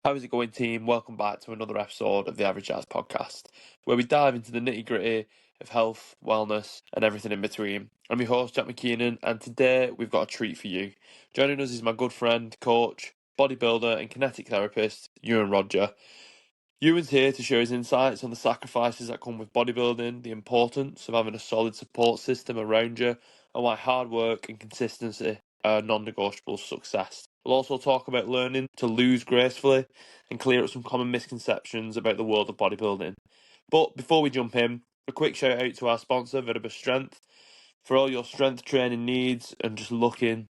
How is it going, team? Welcome back to another episode of the Average Jazz podcast, where we dive into the nitty gritty of health, wellness, and everything in between. I'm your host, Jack McKeenan, and today we've got a treat for you. Joining us is my good friend, coach, bodybuilder, and kinetic therapist, Ewan Rodger. Ewan's here to share his insights on the sacrifices that come with bodybuilding, the importance of having a solid support system around you, and why hard work and consistency are non-negotiable success. We'll also talk about learning to lose gracefully and clear up some common misconceptions about the world of bodybuilding. But before we jump in, a quick shout out to our sponsor, Vertebra Strength. For all your strength training needs and just looking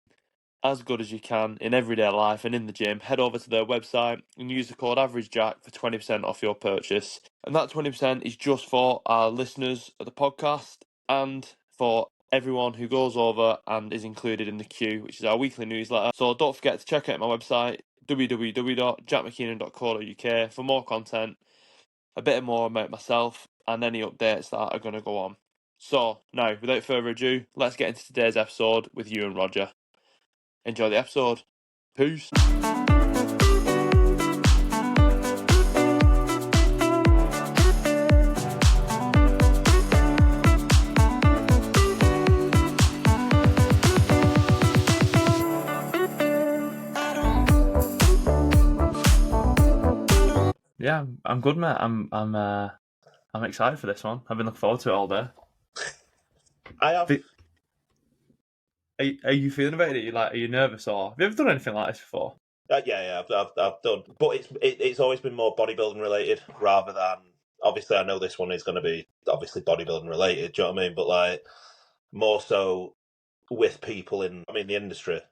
as good as you can in everyday life and in the gym, head over to their website and use the code AverageJack for 20% off your purchase. And that 20% is just for our listeners of the podcast and for everyone who goes over and is included in the queue, which is our weekly newsletter. So don't forget to check out my website, www.jackmckinnon.co.uk, for more content, a bit more about myself, and any updates that are going to go on. So now, without further ado, let's get into today's episode with Ewan Rodger. Enjoy the episode. Peace. Yeah, I'm good, mate. I'm excited for this one. I've been looking forward to it all day. I have. Are you feeling about it? Are you nervous, or have you ever done anything like this before? Yeah, I've done, but it's always been more bodybuilding related rather than. Obviously, I know this one is going to be obviously bodybuilding related. Do you know what I mean? But like more so with people in, the industry.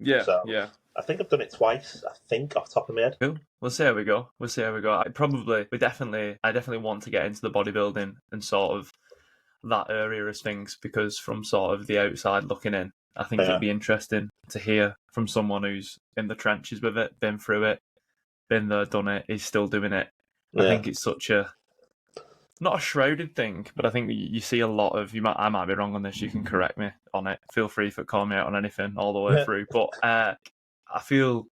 Yeah, So yeah. I think I've done it twice. I think off the top of my head. Cool. We'll see how we go. I definitely want to get into the bodybuilding and sort of that area of things, because from sort of the outside looking in, I think it'd be interesting to hear from someone who's in the trenches with it, been through it, been there, done it, is still doing it. I think it's such a, not a shrouded thing, but I think you see a lot of, I might be wrong on this, you can correct me on it. Feel free for calling me out on anything all the way through. But I feel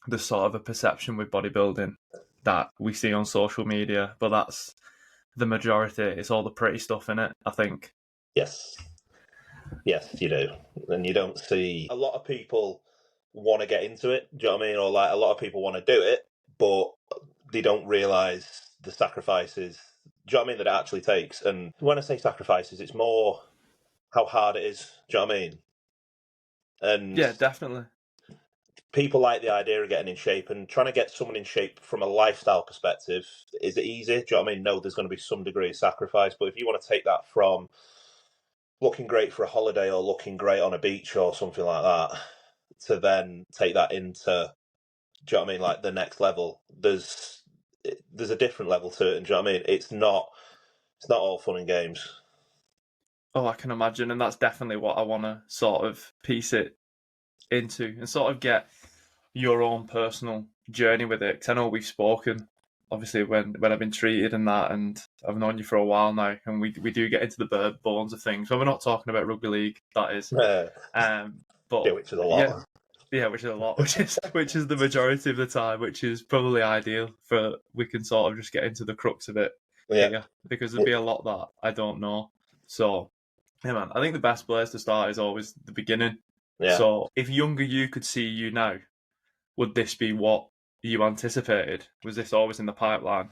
there's sort of a perception with bodybuilding that we see on social media, but that's the majority. It's all the pretty stuff in it, I think. Yes, you do. And you don't see a lot of people want to get into it. Do you know what I mean? Or like a lot of people want to do it, but they don't realise the sacrifices. Do you know what I mean? That it actually takes. And when I say sacrifices, it's more how hard it is. Do you know what I mean? And yeah, definitely. People like the idea of getting in shape, and trying to get someone in shape from a lifestyle perspective, is it easy? Do you know what I mean? No, there's going to be some degree of sacrifice, but if you want to take that from looking great for a holiday or looking great on a beach or something like that, to then take that into, do you know what I mean, like the next level, there's a different level to it, and do you know what I mean? It's not all fun and games. Oh, I can imagine, and that's definitely what I want to sort of piece it into and sort of get your own personal journey with it. Because I know we've spoken, obviously, when I've been treated and that, and I've known you for a while now, and we do get into the bird bones of things. But we're not talking about rugby league, that is. But yeah, which is a lot. Yeah, which is a lot, which is the majority of the time, which is probably ideal for we can sort of just get into the crux of it here, because there'd be a lot that I don't know. So, yeah, man, I think the best place to start is always the beginning. Yeah. So, if younger you could see you now, would this be what you anticipated? Was this always in the pipeline?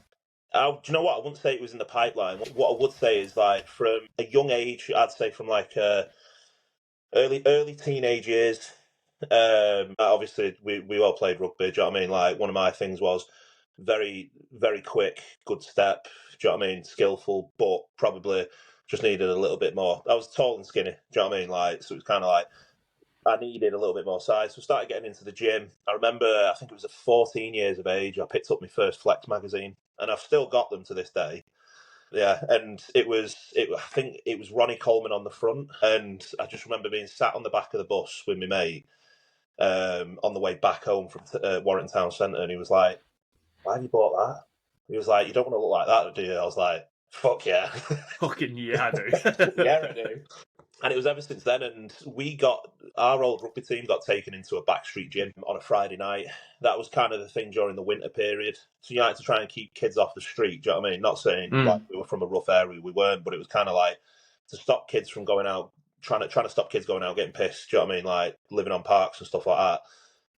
Do you know what? I wouldn't say it was in the pipeline. What I would say is, like, from a young age, I'd say from like early teenage years. Obviously, we all played rugby. Do you know what I mean? Like, one of my things was very, very quick, good step. Do you know what I mean? Skillful, but probably just needed a little bit more. I was tall and skinny. Do you know what I mean? Like, so it was kind of like I needed a little bit more size. So I started getting into the gym. I remember, I think it was at 14 years of age, I picked up my first Flex magazine, and I've still got them to this day. Yeah, and I think it was Ronnie Coleman on the front, and I just remember being sat on the back of the bus with my mate on the way back home from Warrington Town Centre, and he was like, "Why have you bought that?" He was like, "You don't want to look like that, do you?" I was like, "Fuck yeah." Fucking yeah, I do. Yeah, I do. And it was ever since then, and our old rugby team got taken into a backstreet gym on a Friday night. That was kind of the thing during the winter period. So you had to try and keep kids off the street, do you know what I mean? Not saying like we were from a rough area, we weren't, but it was kind of like to stop kids from going out, trying to stop kids going out getting pissed, do you know what I mean? Like living on parks and stuff like that.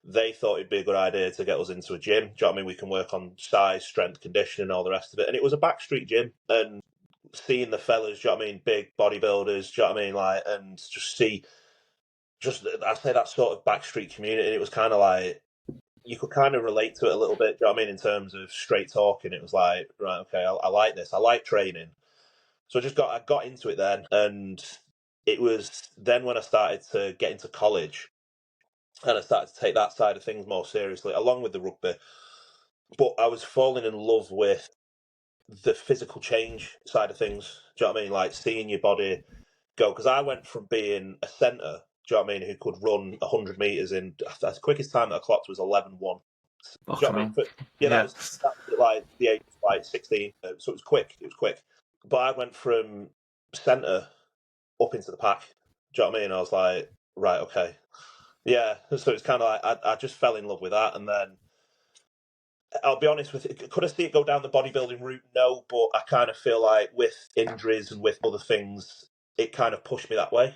They thought it'd be a good idea to get us into a gym. Do you know what I mean? We can work on size, strength, conditioning, all the rest of it. And it was a backstreet gym, and seeing the fellas, do you know what I mean, big bodybuilders, do you know what I mean, like, and I say that sort of backstreet community, it was kind of like, you could kind of relate to it a little bit, do you know what I mean, in terms of straight talking. It was like, right, okay, I like this, I like training. So I got into it then, and it was then when I started to get into college, and I started to take that side of things more seriously, along with the rugby. But I was falling in love with the physical change side of things. Do you know what I mean? Like seeing your body go. Because I went from being a centre, do you know what I mean, who could run 100 metres in, the quickest time that I clocked was 11:1. Do you know what I mean? But, yeah, Yeah. that was at like the age of like 16. So it was quick. It was quick. But I went from centre up into the pack. Do you know what I mean? I was like, right, okay. Yeah. So it's kind of like, I just fell in love with that. And then I'll be honest with you, could I see it go down the bodybuilding route? No, but I kind of feel like with injuries and with other things, it kind of pushed me that way.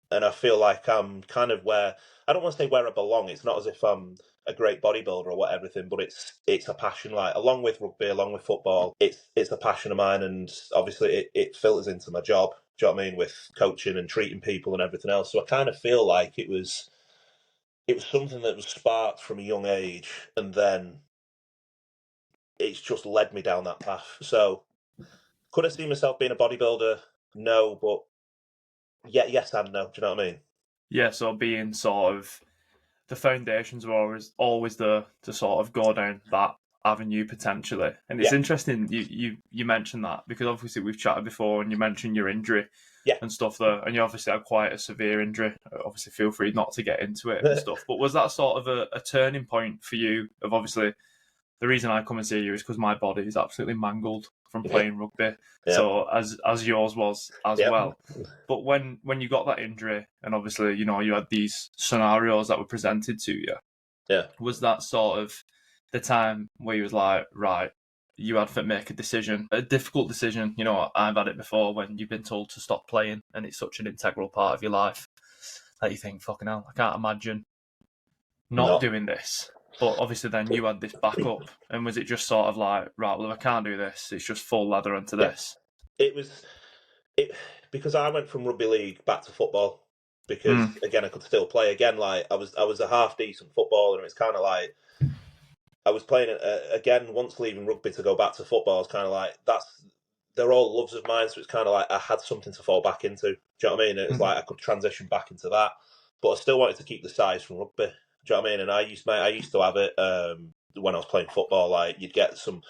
And I feel like I'm kind of where, I don't want to say where I belong. It's not as if I'm a great bodybuilder or what everything, but it's a passion. Like along with rugby, along with football, it's a passion of mine, and obviously it filters into my job. Do you know what I mean? With coaching and treating people and everything else. So I kind of feel like it was something that was sparked from a young age, and then it's just led me down that path. So could I see myself being a bodybuilder? No, but yeah, yes and no. Do you know what I mean? Yeah, so being sort of the foundations were always there to sort of go down that avenue potentially. And it's Yeah, interesting you mentioned that, because obviously we've chatted before and you mentioned your injury yeah. and stuff there, and you obviously had quite a severe injury. Obviously feel free not to get into it and stuff. But was that sort of a turning point for you of obviously the reason I come and see you is because my body is absolutely mangled from playing rugby. Yeah. So as yours was as Yeah. well. But when you got that injury, and obviously, you know, you had these scenarios that were presented to you, Yeah. was that sort of the time where you was like, right, you had to make a decision, a difficult decision? You know, I've had it before when you've been told to stop playing and it's such an integral part of your life that you think, fucking hell, I can't imagine not doing this. But obviously then you had this backup, and was it just sort of like, right, well, if I can't do this, it's just full ladder into this? It was because I went from rugby league back to football, because again I could still play again. Like I was a half decent footballer, and it's kind of like I was playing again once leaving rugby to go back to football. It's kind of like they're all loves of mine, so it's kind of like I had something to fall back into. Do you know what I mean? It was like I could transition back into that, but I still wanted to keep the size from rugby. Do you know what I mean? And I used to have it when I was playing football. Like you'd get some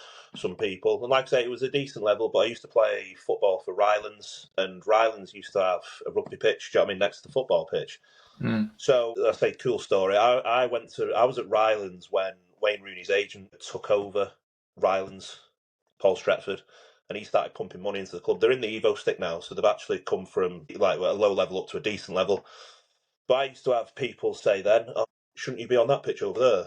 people, and like I say, it was a decent level. But I used to play football for Rylands, and Rylands used to have a rugby pitch. Do you know what I mean? Next to the football pitch. So I say, cool story. I was at Rylands when Wayne Rooney's agent took over Rylands, Paul Stretford, and he started pumping money into the club. They're in the Evo stick now, so they've actually come from like a low level up to a decent level. But I used to have people say then, oh, shouldn't you be on that pitch over there?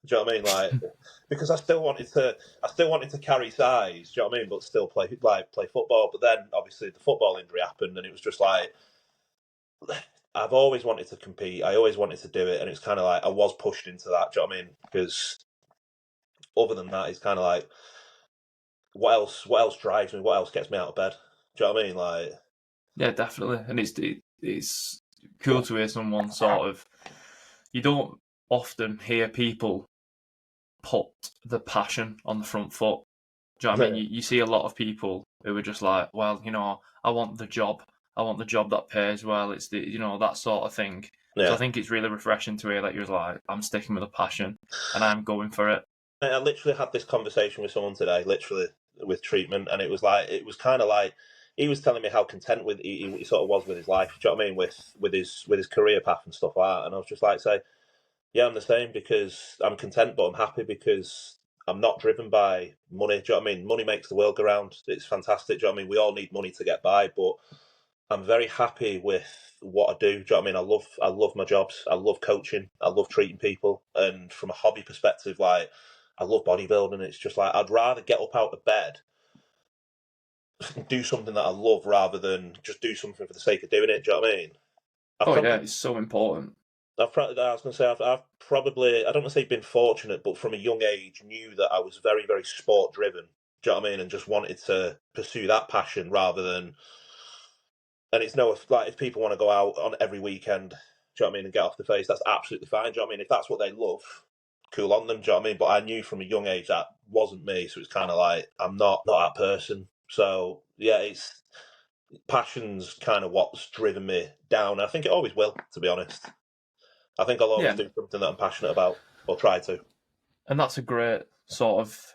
Do you know what I mean? Like, because I still wanted to carry size. Do you know what I mean? But still play football. But then obviously the football injury happened, and it was just like, I've always wanted to compete. I always wanted to do it, and it's kind of like I was pushed into that. Do you know what I mean? Because other than that, it's kind of like, what else? What else drives me? What else gets me out of bed? Do you know what I mean? Like, Yeah, definitely. And it's cool to hear someone sort of. You don't often hear people put the passion on the front foot. Do you know what I mean? You see a lot of people who are just like, well, you know, I want the job. I want the job that pays well. It's the, you know, that sort of thing. yeah. So I think it's really refreshing to hear that you're like, I'm sticking with a passion and I'm going for it. I literally had this conversation with someone today, literally with treatment, and it was kind of like he was telling me how content with he sort of was with his life. Do you know what I mean? With his career path and stuff like that. And I was just like, say, yeah, I'm the same, because I'm content, but I'm happy because I'm not driven by money. Do you know what I mean? Money makes the world go round. It's fantastic. Do you know what I mean? We all need money to get by, but I'm very happy with what I do. Do you know what I mean? I love my jobs. I love coaching. I love treating people. And from a hobby perspective, like I love bodybuilding. It's just like I'd rather get up out of bed, do something that I love rather than just do something for the sake of doing it. Do you know what I mean? I've Oh yeah, probably, it's so important. I was going to say, I've probably, I don't want to say been fortunate, but from a young age knew that I was very, very sport driven. Do you know what I mean? And just wanted to pursue that passion rather than, and it's no, like, if people want to go out on every weekend, do you know what I mean, and get off the face, that's absolutely fine. Do you know what I mean? If that's what they love, cool on them. Do you know what I mean? But I knew from a young age that wasn't me. So it's kind of like, I'm not that person. So yeah, it's passion's kind of what's driven me down. I think it always will, to be honest. I think I'll always Yeah, do something that I'm passionate about, or try to. and that's a great sort of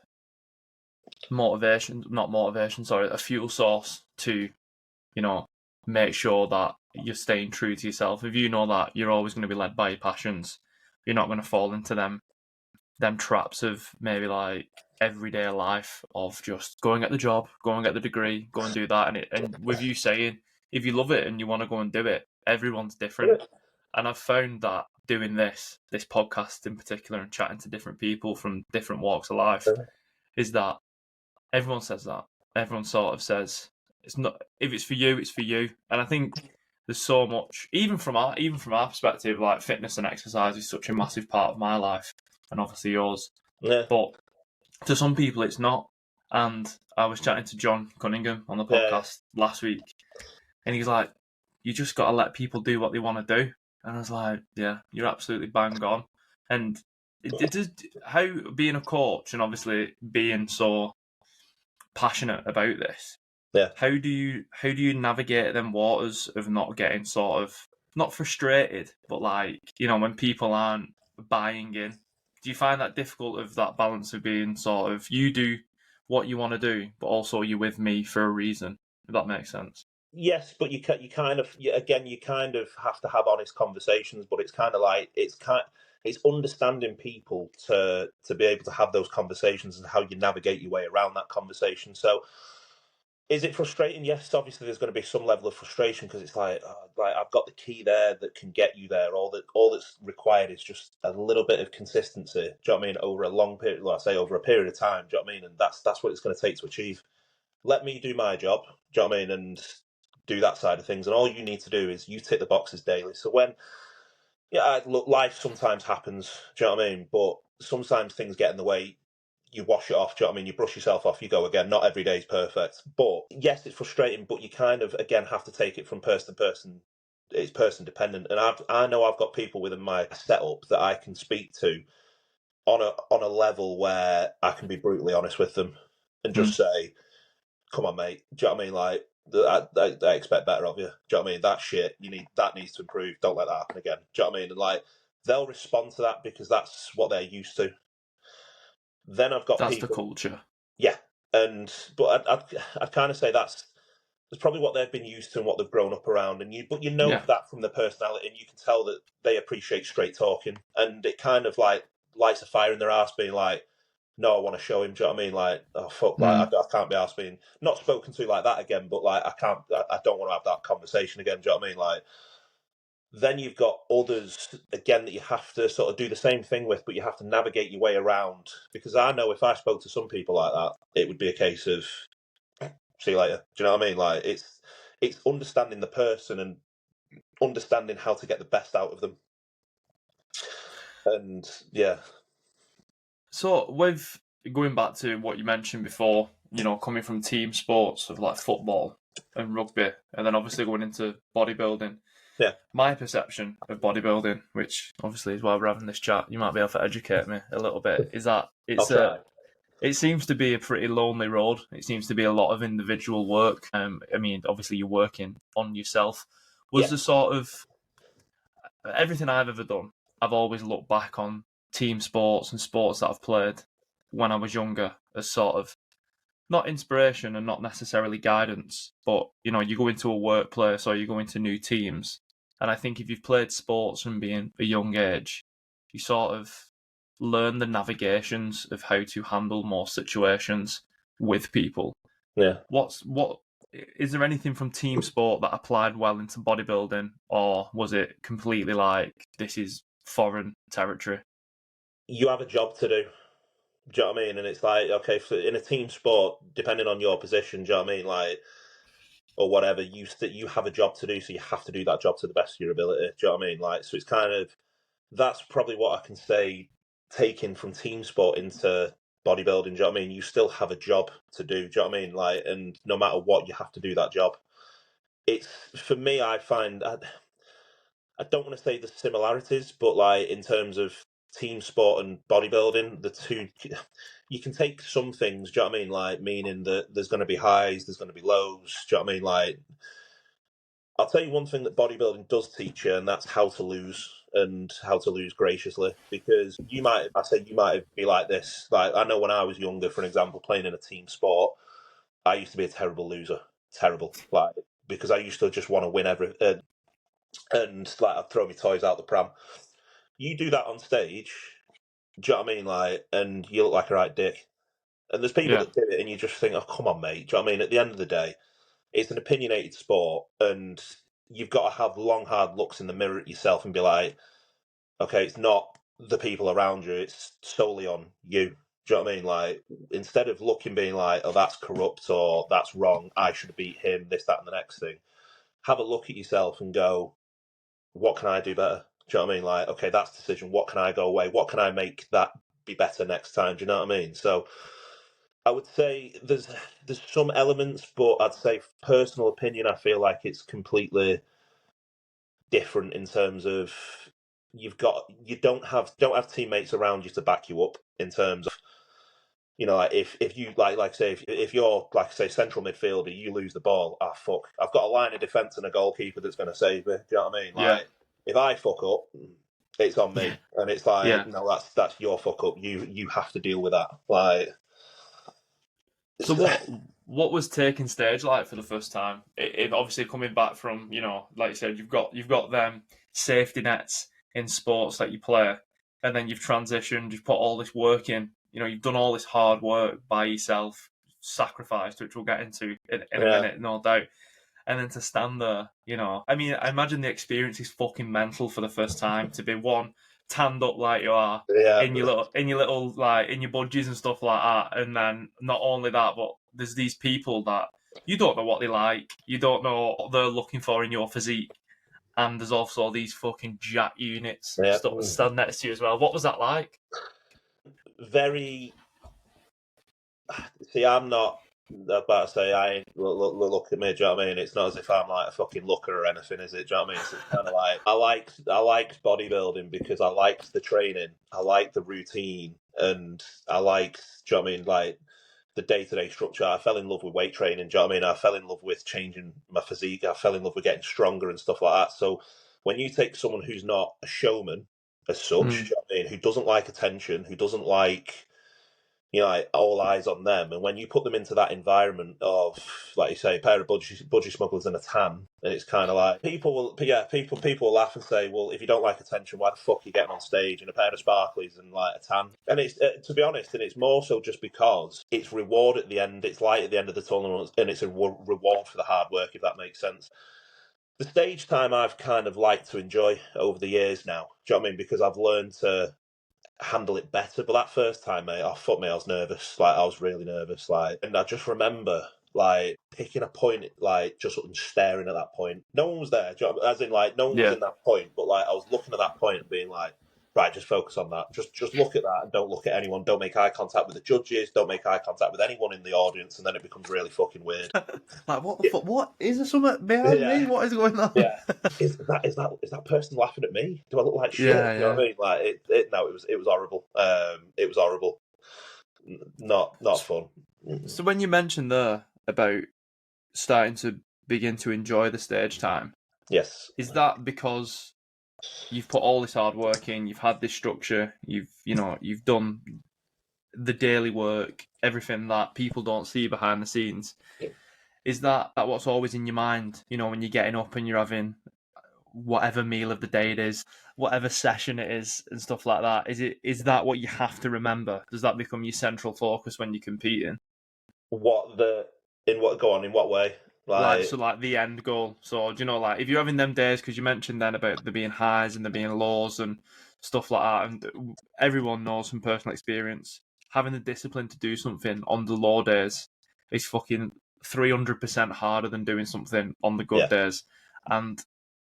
not motivation, sorry, a fuel source to, you know, make sure that you're staying true to yourself. If you know that you're always going to be led by your passions, you're not going to fall into them traps of maybe like everyday life of just go and get the job, go and get the degree, go and do that. And with you saying if you love it and you want to go and do it, everyone's different. And I've found that doing this podcast in particular and chatting to different people from different walks of life is that everyone says that. Everyone sort of says it's not, if it's for you, it's for you. And I think there's so much, even from our perspective, like fitness and exercise is such a massive part of my life, and obviously yours. Yeah, But to some people, it's not. And I was chatting to John Cunningham on the yeah, podcast last week, and he's like, "You just got to let people do what they want to do." And I was like, "Yeah, you're absolutely bang on." And it does how being a coach and obviously being so passionate about this. yeah. How do you navigate them waters of not getting sort of not frustrated, but like, when people aren't buying in? Do you find that difficult of that balance of being sort of you do what you want to do, but also you're with me for a reason? If that makes sense. Yes, but you kind of, again, you kind of have to have honest conversations. But it's kind of like it's understanding people to be able to have those conversations and how you navigate your way around that conversation. So, is it frustrating? Yes, obviously there's going to be some level of frustration because it's like I've got the key there that can get you there. All that's required is just a little bit of consistency. Do you know what I mean? Over a long period, like I say, over a period of time. Do you know what I mean? And that's what it's going to take to achieve. Let me do my job. Do you know what I mean? And do that side of things. And all you need to do is you tick the boxes daily. So look, life sometimes happens. Do you know what I mean? But sometimes things get in the way. You wash it off. Do you know what I mean? You brush yourself off. You go again. Not every day is perfect. But yes, it's frustrating. But you kind of again have to take it from person to person. It's person dependent. And I know I've got people within my setup that I can speak to on a level where I can be brutally honest with them and Mm. just say, "Come on, mate." Do you know what I mean? Like, I expect better of you. Do you know what I mean? That shit, that needs to improve. Don't let that happen again. Do you know what I mean? And like, they'll respond to that because that's what they're used to. Then I've got That's the people, culture. yeah, but I'd kind of say that's probably what they've been used to and what they've grown up around. But you know Yeah. that from the personality, and you can tell that they appreciate straight talking, and it kind of like lights a fire in their ass, being like, "No, I want to show him." Do you know what I mean? Like, oh fuck, like Mm. I can't be asked being not spoken to like that again. But like, I don't want to have that conversation again. Do you know what I mean? Like, then you've got others again that you have to sort of do the same thing with, but you have to navigate your way around. Because I know if I spoke to some people like that, it would be a case of see you later. Do you know what I mean? Like, it's understanding the person and understanding how to get the best out of them. And yeah, So with going back to what you mentioned before, coming from team sports of like football and rugby, and then obviously going into bodybuilding. yeah, My perception of bodybuilding, which obviously is why we're having this chat, you might be able to educate me a little bit, is that I'll try. it seems to be a pretty lonely road. It seems to be a lot of individual work. I mean, obviously you're working on yourself. Was Yeah, the sort of everything I've ever done, I've always looked back on team sports and sports that I've played when I was younger as sort of not inspiration and not necessarily guidance, but you go into a workplace or you go into new teams, and I think if you've played sports from being a young age, you sort of learn the navigations of how to handle more situations with people. yeah. What is there anything from team sport that applied well into bodybuilding, or was it completely like this is foreign territory? You have a job to do. Do you know what I mean? And it's like, okay, in a team sport, depending on your position, do you know what I mean? Like, or whatever, you have a job to do, so you have to do that job to the best of your ability. Do you know what I mean? Like, so it's kind of, that's probably what I can say, taking from team sport into bodybuilding. Do you know what I mean? You still have a job to do. Do you know what I mean? Like, and no matter what, you have to do that job. It's, for me, I find, I don't want to say the similarities, but like in terms of team sport and bodybuilding, the two, you can take some things, do you know what I mean? Like, meaning that there's going to be highs, there's going to be lows, do you know what I mean? Like, I'll tell you one thing that bodybuilding does teach you, and that's how to lose, and how to lose graciously. Because you might be like this. Like, I know when I was younger, for example, playing in a team sport, I used to be a terrible loser. Terrible. Like, because I used to just want to win and like, I'd throw my toys out the pram. You do that on stage, do you know what I mean? Like, and you look like a right dick. And there's people Yeah, that do it, and you just think, oh, come on, mate. Do you know what I mean? At the end of the day, it's an opinionated sport, and you've got to have long, hard looks in the mirror at yourself and be like, okay, it's not the people around you, it's solely on you. Do you know what I mean? Like, instead of looking, being like, oh, that's corrupt or that's wrong, I should have beat him, this, that, and the next thing. Have a look at yourself and go, what can I do better? Do you know what I mean? Like, okay, that's decision. What can I go away? What can I make that be better next time? Do you know what I mean? So I would say there's some elements, but I'd say personal opinion, I feel like it's completely different in terms of you don't have teammates around you to back you up in terms of, you know, like if you like say if you're like say central midfielder, you lose the ball, ah fuck, I've got a line of defence and a goalkeeper that's going to save me. Do you know what I mean? yeah, Like, if I fuck up, it's on yeah. me, and it's like, Yeah. no, that's your fuck up. You have to deal with that. Like, So what was taking stage like for the first time? It obviously coming back from, like you said, you've got them safety nets in sports that you play, and then you've transitioned, you've put all this work in, you've done all this hard work by yourself, sacrificed, which we'll get into in a yeah, minute, no doubt. And then to stand there, I mean, I imagine the experience is fucking mental for the first time to be one tanned up like you are yeah, in your little like in your budgies and stuff like that, and then not only that, but there's these people that you don't know what they like, you don't know what they're looking for in your physique, and there's also these fucking jack units yeah. stand next to you as well. What was that like? Very. See, I'm not. I'm about to say, I ain't look at me. Do you know what I mean? It's not as if I'm like a fucking looker or anything, is it? Do you know what I mean? So it's kind of like I liked bodybuilding because I liked the training, I liked the routine, and I liked. Do you know what I mean? Like, the day-to-day structure. I fell in love with weight training. Do you know what I mean? I fell in love with changing my physique. I fell in love with getting stronger and stuff like that. So when you take someone who's not a showman as such, do Mm. you know what I mean, who doesn't like attention, who doesn't like, you know, like, all eyes on them. And when you put them into that environment of, like you say, a pair of budgie smugglers and a tan, and it's kind of like, people will laugh and say, well, if you don't like attention, why the fuck are you getting on stage in a pair of sparklies and like a tan? And it's, to be honest, and it's more so just because it's reward at the end. It's light at the end of the tunnel, and it's a reward for the hard work, if that makes sense. The stage time I've kind of liked to enjoy over the years now. Do you know what I mean? Because I've learned to handle it better. But that first time, mate, oh fuck me, I was nervous. Like, I was really nervous. Like, and I just remember like picking a point, like just sort of staring at that point. No one was there, do you know, as in like no one was Yeah. in that point, but like I was looking at that point and being like, right, just focus on that. Just look at that and don't look at anyone. Don't make eye contact with the judges. Don't make eye contact with anyone in the audience, and then it becomes really fucking weird. Like, what the fuck? What is there something behind me? Yeah, What is going on? yeah. Is that person laughing at me? Do I look like shit? Yeah, You know yeah. what I mean? Like, no, it was horrible. It was horrible. Not fun. So when you mentioned there about starting to begin to enjoy the stage time, Yes. is that because you've put all this hard work in, you've had this structure, you've done the daily work, everything that people don't see behind the scenes? Is that what's always in your mind, when you're getting up and you're having whatever meal of the day it is, whatever session it is, and stuff like that? Is that what you have to remember? Does that become your central focus when you're competing? What the in what go on in what way? Like, Like the end goal. So do you know, like if you're having them days, because you mentioned then about there being highs and there being lows and stuff like that, and everyone knows from personal experience, having the discipline to do something on the low days is fucking 300% harder than doing something on the good yeah, days. And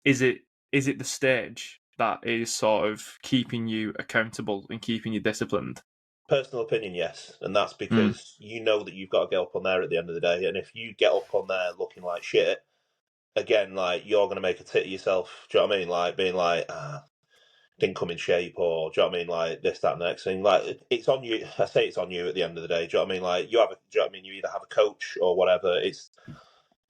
is it the stage that is sort of keeping you accountable and keeping you disciplined? personal opinion, yes. And that's Mm. because you know that you've got to get up on there at the end of the day. And if you get up on there looking like shit, again, like, you're going to make a tit of yourself. Do you know what I mean? Like, being like, didn't come in shape, or do you know what I mean? Like, this, that, and the next thing. Like, it's on you. I say it's on you at the end of the day. Do you know what I mean? Like, do you know what I mean? You either have a coach or whatever. It's,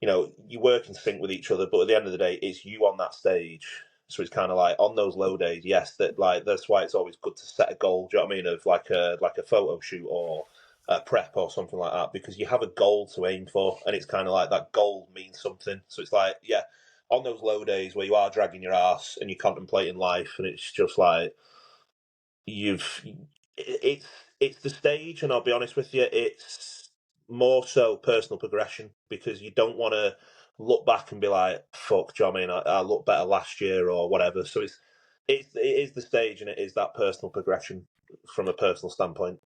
you work in sync with each other, but at the end of the day, it's you on that stage. So it's kind of like on those low days, yes, that's why it's always good to set a goal. Do you know what I mean? Of like a photo shoot or a prep or something like that, because you have a goal to aim for, and it's kind of like that goal means something. So it's like, yeah, on those low days where you are dragging your ass and you're contemplating life, and it's just like you've it's it's the stage, and I'll be honest with you, it's more so personal progression, because you don't want to look back and be like, fuck, do you know what I mean? I looked better last year or whatever. So it is the stage, and it is that personal progression from a personal standpoint.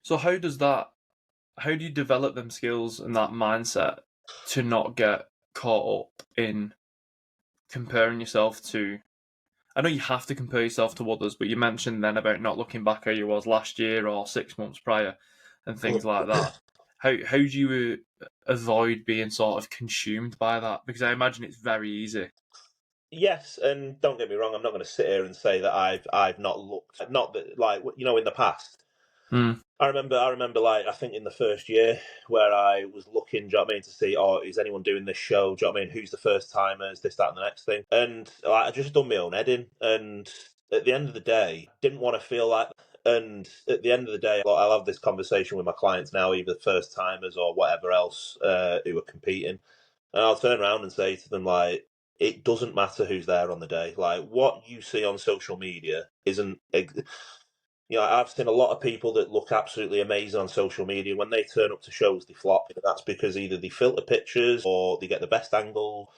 So how do you develop them skills and that mindset to not get caught up in comparing yourself to? I know you have to compare yourself to others, but you mentioned then about not looking back how you was last year or 6 months prior and things like that. How do you avoid being sort of consumed by that? Because I imagine it's very easy. Yes, and don't get me wrong, I'm not going to sit here and say that I've not looked, not that, like, in the past. Mm. I remember, like, I think in the first year where I was looking, do you know what I mean, to see, oh, is anyone doing this show? Do you know what I mean? Who's the first timers? This, that, and the next thing. And like, I just done my own heading. And at the end of the day, didn't want to feel like. And at the end of the day, like, I'll have this conversation with my clients now, either first timers or whatever else who are competing. And I'll turn around and say to them, like, it doesn't matter who's there on the day. Like, what you see on social media isn't. I've seen a lot of people that look absolutely amazing on social media. When they turn up to shows, they flop. And that's because either they filter pictures or they get the best angle.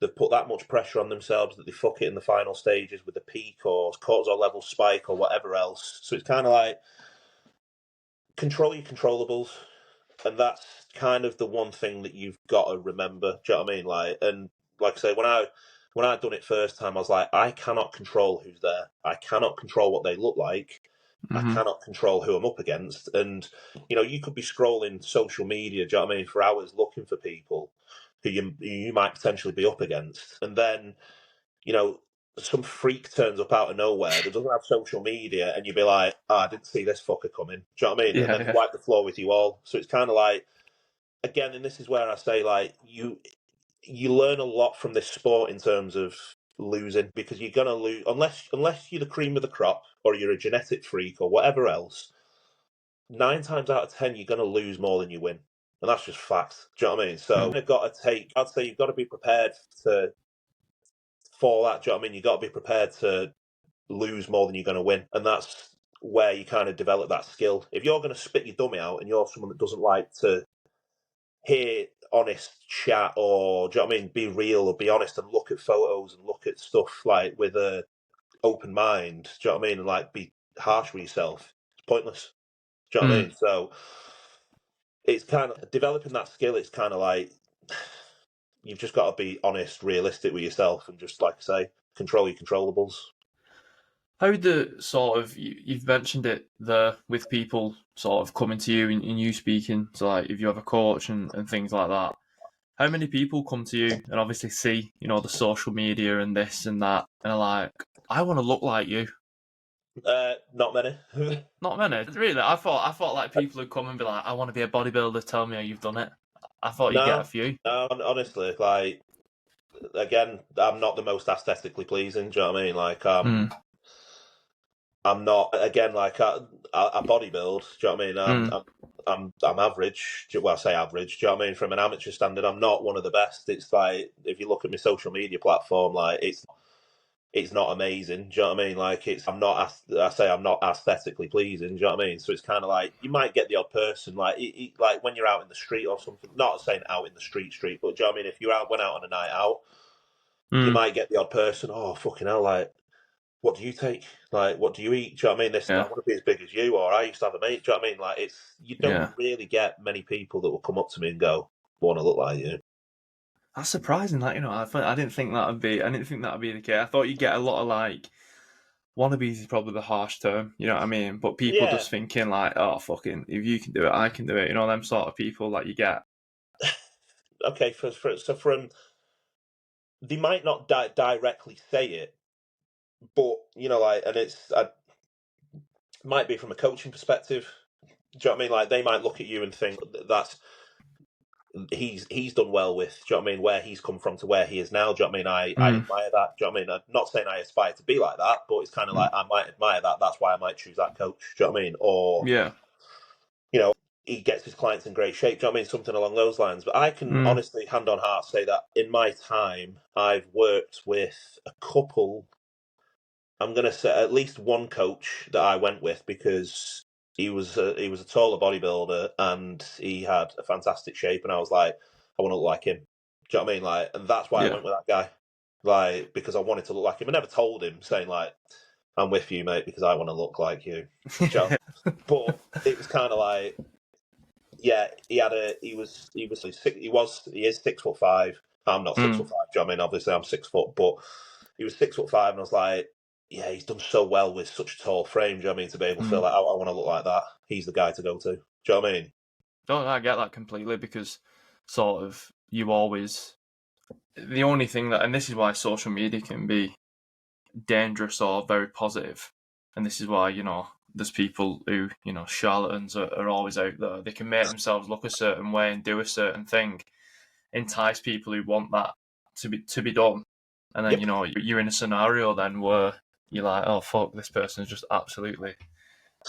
They've put that much pressure on themselves that they fuck it in the final stages with a peak or cortisol level spike or whatever else. So it's kind of like, control your controllables. And that's kind of the one thing that you've got to remember. Do you know what I mean? Like, and like I say, when I done it first time, I was like, I cannot control who's there. I cannot control what they look like. I Mm-hmm. cannot control who I'm up against. And, you could be scrolling social media, do you know what I mean, for hours looking for people who you might potentially be up against. And then, you know, some freak turns up out of nowhere that doesn't have social media, and you'd be like, I didn't see this fucker coming. Do you know what I mean? And Yeah, then they yeah. wipe the floor with you all. So it's kind of like, again, and this is where I say, like, you learn a lot from this sport in terms of losing, because you're gonna lose unless you're the cream of the crop or you're a genetic freak or whatever else. 9 times out of 10, you're gonna lose more than you win, and that's just fact. Do you know what I mean? So you've got to take. I'd say you've got to be prepared for that. Do you know what I mean? You've got to be prepared to lose more than you're going to win, and that's where you kind of develop that skill. If you're going to spit your dummy out and you're someone that doesn't like to hear honest chat, or do you know what I mean, be real or be honest and look at photos and look at stuff like with a open mind, do you know what I mean, and like be harsh with yourself, it's pointless. Do you know what I Mm. mean? So it's kind of developing that skill. It's kind of like you've just got to be honest, realistic with yourself, and just, like I say, control your controllables. How the sort of you've mentioned it there with people sort of coming to you and you speaking to, like, if you have a coach and things like that. How many people come to you and obviously see, the social media and this and that, and are like, I want to look like you? Not many. Not many, really. I thought like people would come and be like, I want to be a bodybuilder. Tell me how you've done it. I thought you'd get a No, few. no, honestly, like, again, I'm not the most aesthetically pleasing. Do you know what I mean? Like, Mm, I'm not, again, like, I bodybuild. Do you know what I mean? mm, I'm average. Well, I say average. Do you know what I mean? From an amateur standard, I'm not one of the best. It's like, if you look at my social media platform, like, it's not amazing. Do you know what I mean? Like I'm not aesthetically pleasing. Do you know what I mean? So it's kind of like you might get the odd person, like like when you're out in the street or something. Not saying out in the street, but do you know what I mean? If you went out on a night out, you might get the odd person. Oh fucking hell! Like, what do you take? Like, what do you eat? Do you know what I mean? This, I Yeah. want to be as big as you, or I used to have a mate. Do you know what I mean? Like, you don't Yeah. really get many people that will come up to me and go, "I want to look like you." That's surprising. That I didn't think that would be. I didn't think that would be the case. I thought you get a lot of like wannabes is probably the harsh term. You know what I mean? But people Yeah. just thinking like, oh fucking, if you can do it, I can do it. You know them sort of people that you get. Okay. So from they might not directly say it, but like, and it might be from a coaching perspective. Do you know what I mean? Like, they might look at you and think that's he's done well with. Do you know what I mean? Where he's come from to where he is now. Do you know what I mean? I Mm. admire that. Do you know what I mean? I'm not saying I aspire to be like that, but it's kind of like I might admire that. That's why I might choose that coach. Do you know what I mean? Or Yeah. he gets his clients in great shape. Do you know what I mean? Something along those lines. But I can Mm. honestly, hand on heart, say that in my time, I've worked with a couple. I'm going to say at least one coach that I went with because he was a taller bodybuilder and he had a fantastic shape, and I was like, I want to look like him. Do you know what I mean? Like, and that's why I Yeah. went with that guy. Like, because I wanted to look like him. I never told him, saying like, I'm with you, mate, because I want to look like you. Do you know? But it was kind of like, yeah, he is 6'5". I'm not 6'5". Mm. Do you know what I mean? Obviously, I'm 6 foot, but he was 6'5", and I was like, yeah, he's done so well with such a tall frame. Do you know what I mean? To be able to feel Mm. like, I want to look like that. He's the guy to go to. Do you know what I mean? No, I get that completely because sort of you always the only thing that, and this is why social media can be dangerous or very positive, and this is why there's people who charlatans are always out there. They can make themselves look a certain way and do a certain thing, entice people who want that to be done, and then Yep. you're in a scenario then where you're like, oh fuck, this person's just absolutely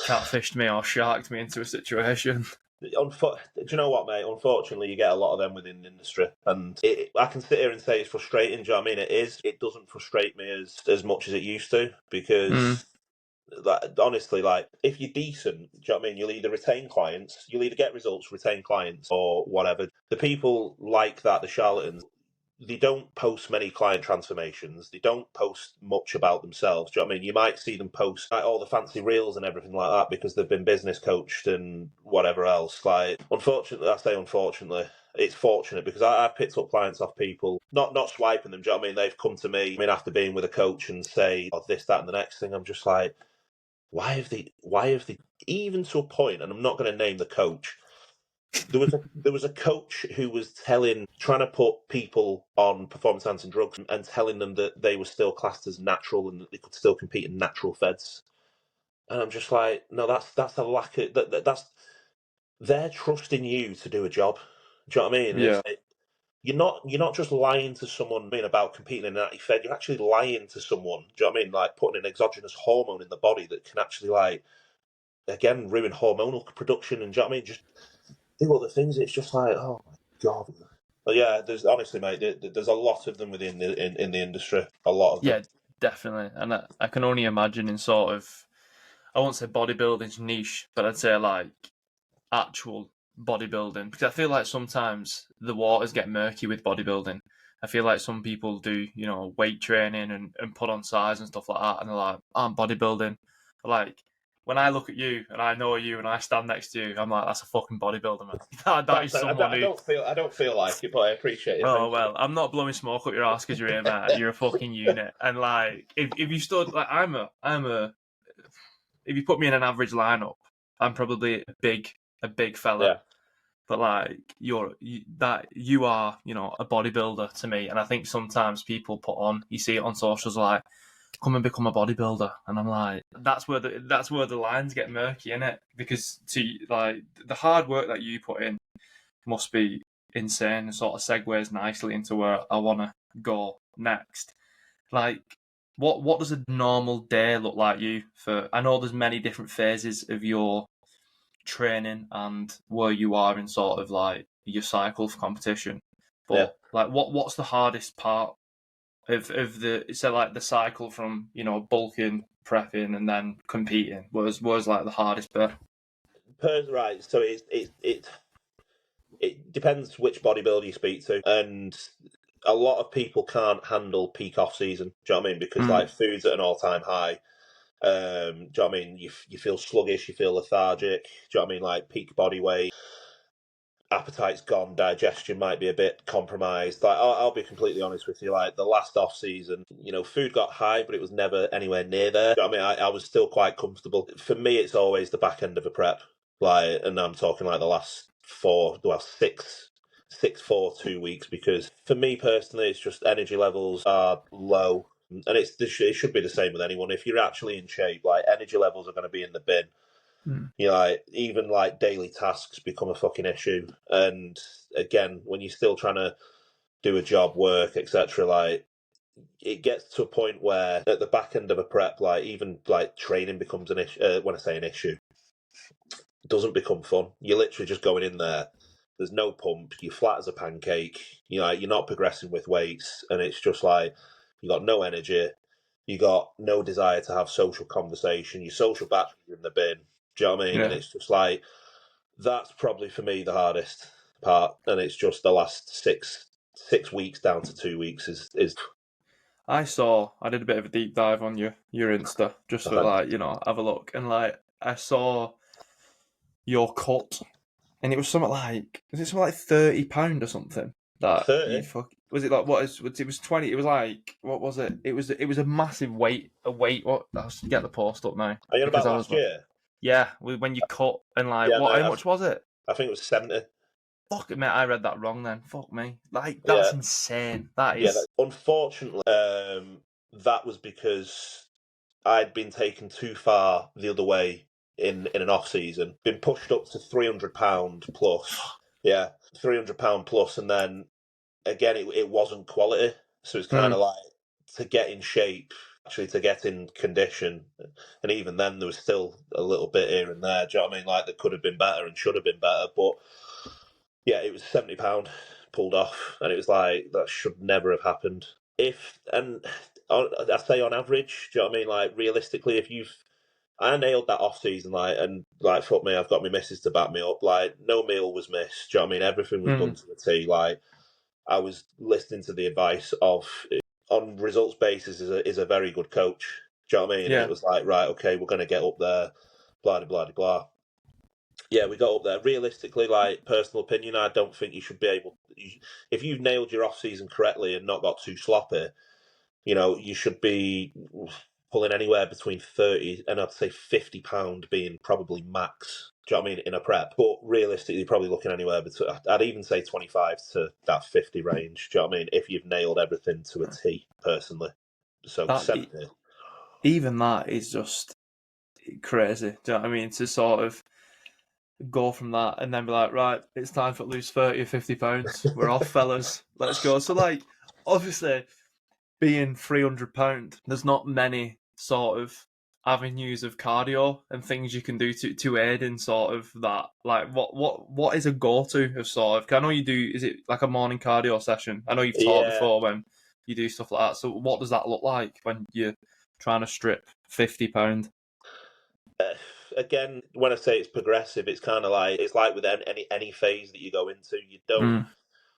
catfished me or sharked me into a situation. Do you know what, mate? Unfortunately, you get a lot of them within the industry, and I can sit here and say it's frustrating. Do you know what I mean? It is. It doesn't frustrate me as much as it used to Mm. because, like, honestly, like, if you're decent, do you know what I mean? You'll either retain clients, you'll either get results, retain clients, or whatever. The people like that, the charlatans, they don't post many client transformations. They don't post much about themselves. Do you know what I mean? You might see them post like all the fancy reels and everything like that because they've been business coached and whatever else. Like, unfortunately, I say unfortunately, it's fortunate because I've picked up clients off people, not swiping them. Do you know what I mean? They've come to me, I mean, after being with a coach and say, oh, this, that, and the next thing. I'm just like, why have they, even to a point, and I'm not going to name the coach, there was a coach who was trying to put people on performance enhancing drugs and telling them that they were still classed as natural and that they could still compete in natural feds. And I'm just like, no, that's a lack of that's they're trusting you to do a job. Do you know what I mean? Yeah. You're not just lying to someone about competing in an anti-fed. You're actually lying to someone. Do you know what I mean? Like putting an exogenous hormone in the body that can actually like again ruin hormonal production. And do you know what I mean? Just do other things. It's just like, oh my god. But yeah, there's honestly, mate, there's a lot of them within in the industry. A lot of them. Yeah, definitely. And I can only imagine in sort of, I won't say bodybuilding's niche, but I'd say like actual bodybuilding. Because I feel like sometimes the waters get murky with bodybuilding. I feel like some people do, weight training and put on size and stuff like that. And they're like, I'm bodybuilding. But like, when I look at you and I know you and I stand next to you, I'm like, that's a fucking bodybuilder, man. that is Thanks. someone who. I don't feel like it, but I appreciate it. Oh Thank you. well, I'm not blowing smoke up your ass because you're here, man. You're a fucking unit, and like, if you stood like I'm a, if you put me in an average lineup, I'm probably a big fella. Yeah. But like, you are, a bodybuilder to me, and I think sometimes people put on, you see it on socials, like, come and become a bodybuilder, and I'm like, that's where the lines get murky, innit? Because like the hard work that you put in must be insane and sort of segues nicely into where I want to go next. Like, what does a normal day look like you for? I know there's many different phases of your training and where you are in sort of like your cycle of competition, Yeah. but like, what's the hardest part of the so like the cycle from bulking, prepping, and then competing was like the hardest bit. Right. So it depends which bodybuilder you speak to, and a lot of people can't handle peak off season. Do you know what I mean? Because like food's at an all time high. Do you know what I mean? You feel sluggish, you feel lethargic. Do you know what I mean? Like peak body weight, appetite's gone, digestion might be a bit compromised. Like I'll be completely honest with you. Like the last off season, food got high, but it was never anywhere near there. Do you know what I mean? I was still quite comfortable. For me, it's always the back end of a prep. Like, and I'm talking like the last 2 weeks, because for me personally, it's just energy levels are low. And it should be the same with anyone. If you're actually in shape, like energy levels are going to be in the bin. Like even like daily tasks become a fucking issue. And again, when you're still trying to do a job, work, etc., like it gets to a point where at the back end of a prep, like even like training becomes an issue. When I say an issue, it doesn't become fun. You're literally just going in there. There's no pump. You're flat as a pancake. You're not progressing with weights, and it's just like you got no energy. You got no desire to have social conversation. Your social battery's in the bin. Do you know what I mean? Yeah. And it's just like that's probably for me the hardest part, and it's just the last 6 weeks down to 2 weeks is. I did a bit of a deep dive on your Insta just to have a look, and like I saw your cut, and it was something like £30 or something that 30. was it like it was 20? It was like what was it? It was a massive weight What? I'll get the post up now. Are you on Because about I last was like, year? yeah, when you cut and like Yeah, what? mate, How much was it? I think it was 70. Fuck it, mate. I read that wrong then. Fuck me. Like Yeah, that's insane. That yeah. is. Unfortunately, that was because I'd been taken too far the other way in an off season. Been pushed up to £300 plus. Yeah, £300 plus, and then again, it wasn't quality. So it's kind of like to get in shape, actually to get in condition, and even then there was still a little bit here and there. Do you know what I mean? Like there could have been better and should have been better, but yeah, it was £70 pulled off, and it was like that should never have happened. I say on average, do you know what I mean? Like realistically, I nailed that off season, like, and like fuck me, I've got my missus to back me up. Like no meal was missed. Do you know what I mean? Everything was done to the T. Like I was listening to the advice of on results basis is a very good coach. Do you know what I mean? Yeah. And it was like, right, okay, we're going to get up there, blah, blah, blah, blah. Yeah, we got up there. Realistically, like personal opinion, I don't think you should be able. If you've nailed your off season correctly and not got too sloppy, you should be pulling anywhere between 30 and I'd say £50 being probably max. Do you know what I mean? In a prep, but realistically, you're probably looking anywhere between. I'd even say 25 to that 50 range. Do you know what I mean? If you've nailed everything to a T, personally. So That 70. even that is just crazy. Do you know what I mean? To sort of go from that and then be like, right, it's time for lose 30 or £50. We're off, fellas. Let's go. So like, obviously, being £300, there's not many sort of avenues of cardio and things you can do to aid in sort of that. Like, what is a go-to of sort of? 'Cause I know you do. Is it like a morning cardio session? I know you've taught before when you do stuff like that. So what does that look like when you're trying to strip £50? Again, when I say it's progressive, it's kind of like it's like with any phase that you go into,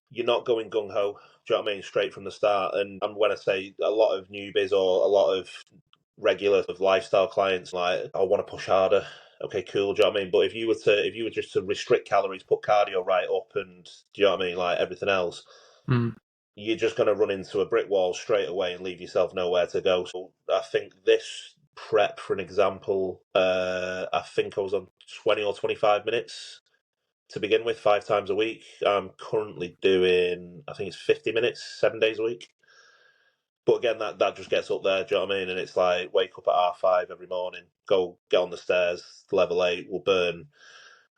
you're not going gung ho. Do you know what I mean? Straight from the start. And when I say a lot of newbies or a lot of regular of lifestyle clients, like I want to push harder. Okay, cool. Do you know what I mean? But if you were just to restrict calories, put cardio right up, and do you know what I mean? Like everything else, you're just going to run into a brick wall straight away and leave yourself nowhere to go. So I think this prep, for an example, I think I was on 20 or 25 minutes to begin with, 5 times a week. I'm currently doing, I think it's 50 minutes, 7 days a week. But again, that just gets up there, do you know what I mean? And it's like, wake up at 5:30 every morning, go get on the stairs, level 8, will burn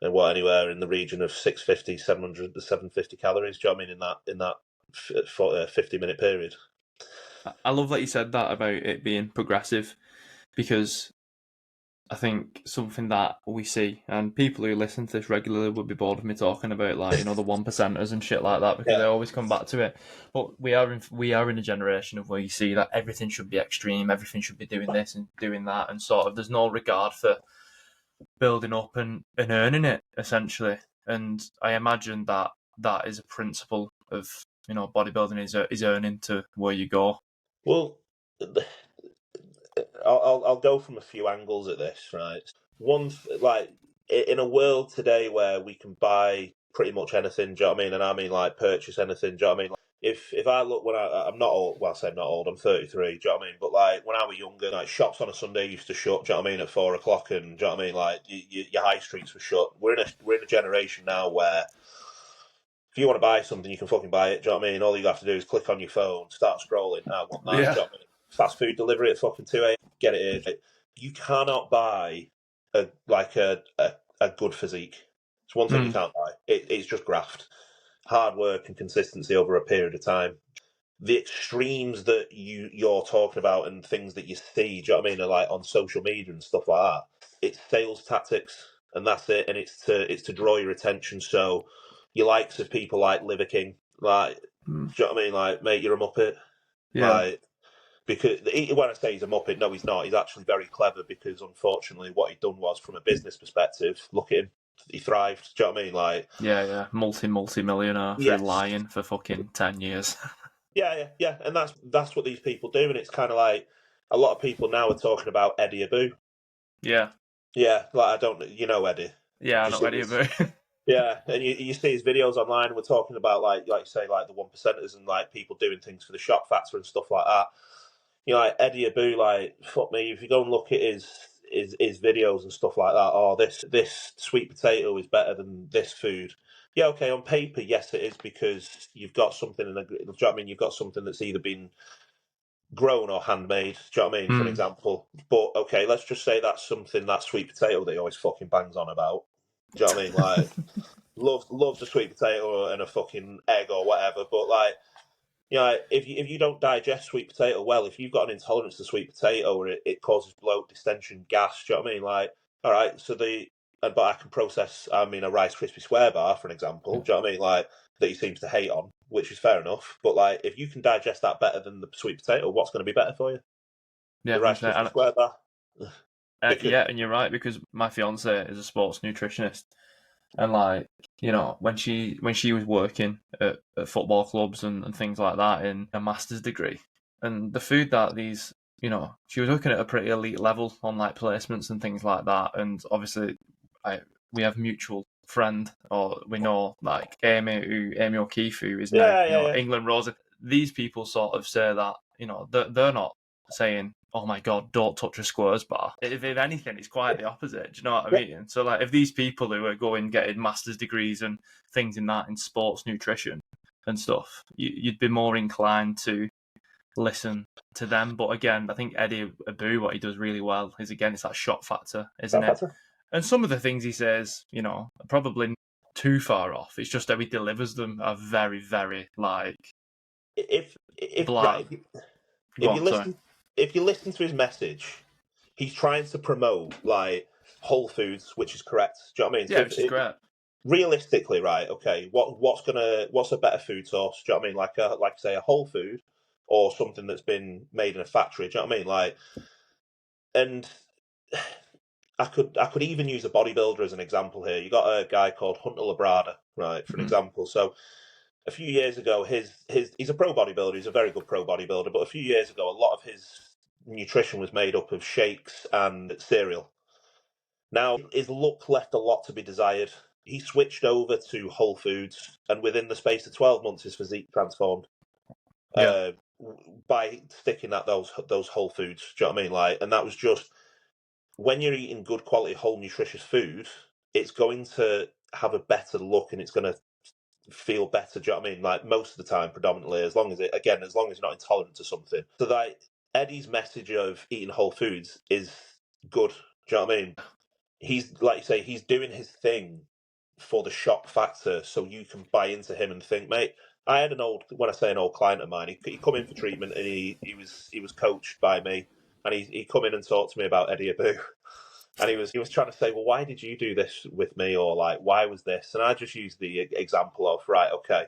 anywhere in the region of 650, 700 to 750 calories, do you know what I mean, in that 50-minute period. I love that you said that about it being progressive, because I think something that we see, and people who listen to this regularly would be bored of me talking about, like, the one percenters and shit like that, because Yeah. they always come back to it. But we are in a generation of where you see that everything should be extreme, everything should be doing this and doing that, and sort of there's no regard for building up and earning it essentially. And I imagine that that is a principle of bodybuilding is earning to where you go. Well, I'll go from a few angles at this, right? One, like in a world today where we can buy pretty much anything, do you know what I mean? And I mean like purchase anything, do you know what I mean? Like, if I look when I'm not old, well I say I'm not old, I'm 33, do you know what I mean? But like when I was younger, like shops on a Sunday used to shut, do you know what I mean, at 4 o'clock, and do you know what I mean? Like your high streets were shut. We're in a generation now where if you want to buy something, you can fucking buy it. Do you know what I mean? All you have to do is click on your phone, start scrolling. I want that. Do you know Yeah. what I mean? Fast food delivery at fucking 2 a.m. Get it here. You cannot buy a good physique. It's one thing you Mm. can't buy. It's just graft, hard work, and consistency over a period of time. The extremes that you're talking about and things that you see, do you know what I mean, are like on social media and stuff like that. It's sales tactics, and that's it. And it's to draw your attention. So your likes of people like Liver King, like, Mm. do you know what I mean? Like, mate, you're a muppet. Yeah. Like, because when I say he's a muppet, no, he's not. He's actually very clever because unfortunately, what he'd done was from a business perspective. Look at him, he thrived. Do you know what I mean? Like, Yeah. Multi millionaire through yes, lying for fucking 10 years. yeah, and that's what these people do, and it's kind of like a lot of people now are talking about Eddie Abu. Yeah. Yeah, like I don't, Eddie. Yeah, Do I you know see Eddie his? about. Yeah, and you see his videos online. We're talking about like you say, like the 1%ers and like people doing things for the shock factor and stuff like that. Like Eddie Abu, like fuck me, if you go and look at his videos and stuff like that, oh this sweet potato is better than this food. Yeah, okay, on paper, yes, it is because you've got something do you know what I mean? You've got something that's either been grown or handmade. Do you know what I mean? For an Mm. example, but okay, let's just say that's something that sweet potato that he always fucking bangs on about. Do you know what I mean? Like loves a sweet potato and a fucking egg or whatever, but like if you don't digest sweet potato well, if you've got an intolerance to sweet potato or it causes bloat, distension, gas, do you know what I mean? Like, all right, but I can process, I mean, a Rice Krispie Square bar, for an example, do you know what I mean? Like, that he seems to hate on, which is fair enough. But, like, if you can digest that better than the sweet potato, what's going to be better for you? Yeah, The Rice 100%. Krispie Square bar? Because, Yeah, and you're right because my fiance is a sports nutritionist, and like when she was working at football clubs and things like that in a master's degree, and the food that she was working at a pretty elite level on like placements and things like that, and obviously we have mutual friend, or we know like Amy O'Keefe, who is now yeah. England Rose. These people sort of say that they're not saying, "Oh my God, don't touch a squares bar." If anything, it's quite the opposite. Do you know what I Yeah, mean? So, like, if these people who are going getting master's degrees and things in that in sports nutrition and stuff, you'd be more inclined to listen to them. But again, I think Eddie Abu, what he does really well is again, it's that shot factor, isn't that it? better. And some of the things he says, are probably too far off. It's just how he delivers them are very, very like If bland. right, Go if you on, sorry. listen, if you listen to his message, he's trying to promote like whole foods, which is correct. Do you know what I mean? So Yeah, which is great. realistically, right? Okay, what's a better food source? Do you know what I mean? Like say a whole food or something that's been made in a factory. Do you know what I mean? Like, and I could even use a bodybuilder as an example here. You got a guy called Hunter Labrada, right? For an Mm-hmm. example, so a few years ago, he's a pro bodybuilder. He's a very good pro bodybuilder. But a few years ago, a lot of his nutrition was made up of shakes and cereal. Now his look left a lot to be desired. He switched over to whole foods, and within the space of 12 months, his physique transformed Yeah. uh, by sticking at those whole foods. Do you know what I mean? Like, and that was just when you're eating good quality, whole, nutritious food, it's going to have a better look and it's going to feel better. Do you know what I mean? Like most of the time, predominantly, as long as you're not intolerant to something. So that Eddie's message of eating whole foods is good. Do you know what I mean? He's like you say, he's doing his thing for the shock factor, so you can buy into him and think, mate. I had when I say an old client of mine, he come in for treatment and he was coached by me, and he come in and talked to me about Eddie Abu, And he was trying to say, well, why did you do this with me? Or like, why was this? And I just used the example of, right, okay,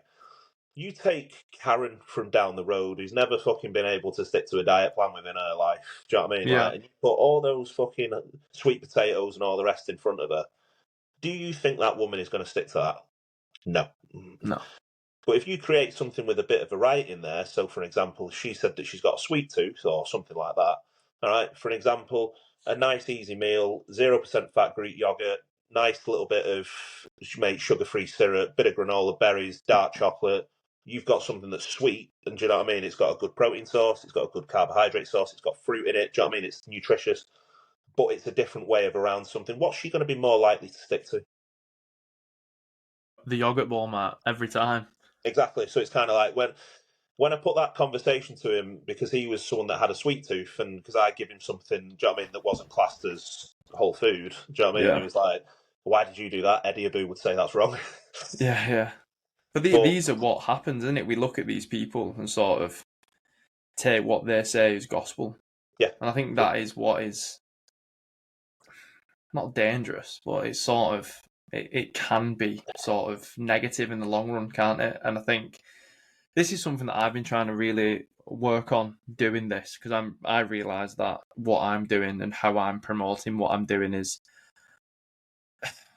you take Karen from down the road who's never fucking been able to stick to a diet plan within her life. Do you know what I mean? Yeah. Like, and you put all those fucking sweet potatoes and all the rest in front of her. Do you think that woman is going to stick to that? No. No. But if you create something with a bit of variety in there, so for example, she said that she's got a sweet tooth or something like that. All right. For an example, a nice easy meal, 0% fat Greek yogurt, nice little bit of sugar-free syrup, bit of granola, berries, dark chocolate. You've got something that's sweet, and do you know what I mean? It's got a good protein source, it's got a good carbohydrate source, it's got fruit in it. Do you know what I mean? It's nutritious, but it's a different way of around something. What's she going to be more likely to stick to? The yogurt bowl, Matt, every time. Exactly. So it's kind of like when I put that conversation to him, because he was someone that had a sweet tooth, and because I give him something, do you know what I mean, that wasn't classed as whole food, do you know what I mean? Yeah. And he was like, why did you do that? Eddie Abu would say that's wrong. Yeah. But these are what happens, isn't it? We look at these people and sort of take what they say as gospel. Yeah. And I think that is what is not dangerous, but it's sort of, it can be sort of negative in the long run, can't it? And I think this is something that I've been trying to really work on doing this, because I realise that what I'm doing and how I'm promoting what I'm doing is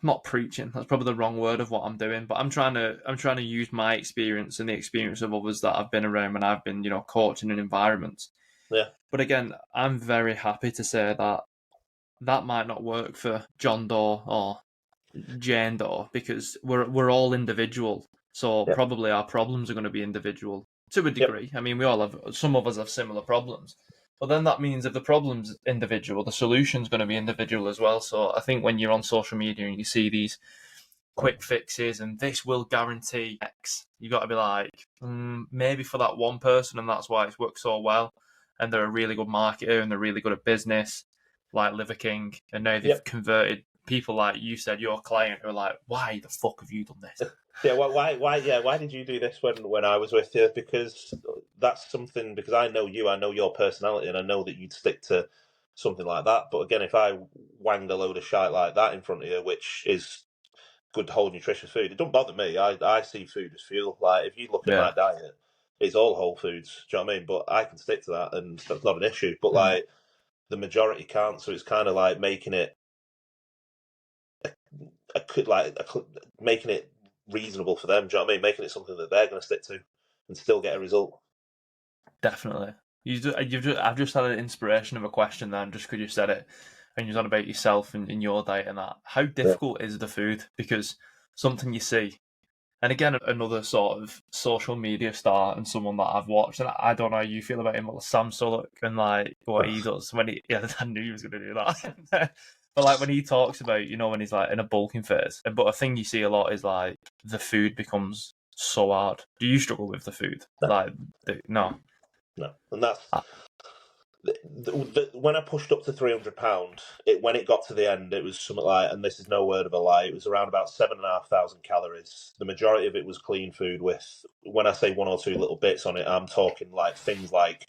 not preaching. That's probably the wrong word of what I'm doing, but I'm trying to use my experience and the experience of others that I've been around when I've been, coaching in environments. Yeah. But again, I'm very happy to say that that might not work for John Doe or Jane Doe, because we're all individual. So Yep. probably our problems are going to be individual to a degree. Yep. I mean, we all have, some of us have similar problems. But then that means if the problem's individual, the solution's going to be individual as well. So I think when you're on social media and you see these quick fixes and this will guarantee X, you got to be like, maybe for that one person, and that's why it's worked so well. And they're a really good marketer and they're really good at business, like Liver King. And now they've converted people like you said, your client, who are like, why the fuck have you done this? Yeah, why did you do this when I was with you? Because that's something, because I know you, I know your personality, and I know that you'd stick to something like that. But again, if I wanged a load of shite like that in front of you, which is good whole nutritious food, it don't bother me. I see food as fuel. Like, if you look at my diet, it's all whole foods. Do you know what I mean? But I can stick to that, and that's not an issue. But like, the majority can't, so it's kind of like making it making it reasonable for them. Do you know what I mean? Making it something that they're going to stick to and still get a result. Definitely. I've just had an inspiration of a question then, just because you said it, and you're on about yourself and your diet and that. How difficult is the food? Because something you see, and again, another sort of social media star and someone that I've watched, and I don't know how you feel about him, but Sam Sulek and like what he does when he, I knew he was going to do that. But like when he talks about, when he's like in a bulking phase, but a thing you see a lot is like the food becomes so hard. Do you struggle with the food? No. No. No, and that's when I pushed up to £300. When it got to the end, it was something like, and this is no word of a lie, it was around about 7,500 calories. The majority of it was clean food. With, when I say one or two little bits on it, I'm talking like things like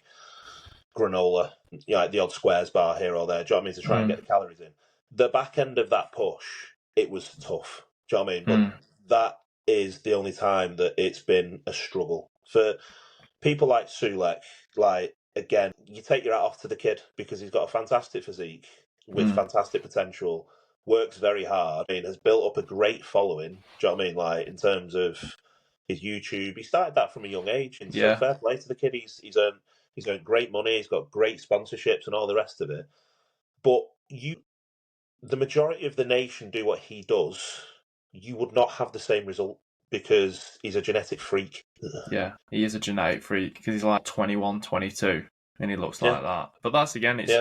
granola, like the odd squares bar here or there. Do you know what I mean? To try and get the calories in. The back end of that push, it was tough. Do you know what I mean? But that is the only time that it's been a struggle for people like Sulek. Like, again, you take your hat off to the kid, because he's got a fantastic physique with fantastic potential, works very hard, has built up a great following. Do you know what I mean? Like, in terms of his YouTube, he started that from a young age, and so fair play to the kid. He's earned great money, he's got great sponsorships and all the rest of it. But the majority of the nation do what he does, you would not have the same result, because he's a genetic freak. Yeah, he is a genetic freak, because he's like 21, 22, and he looks like that. But that's, again, it's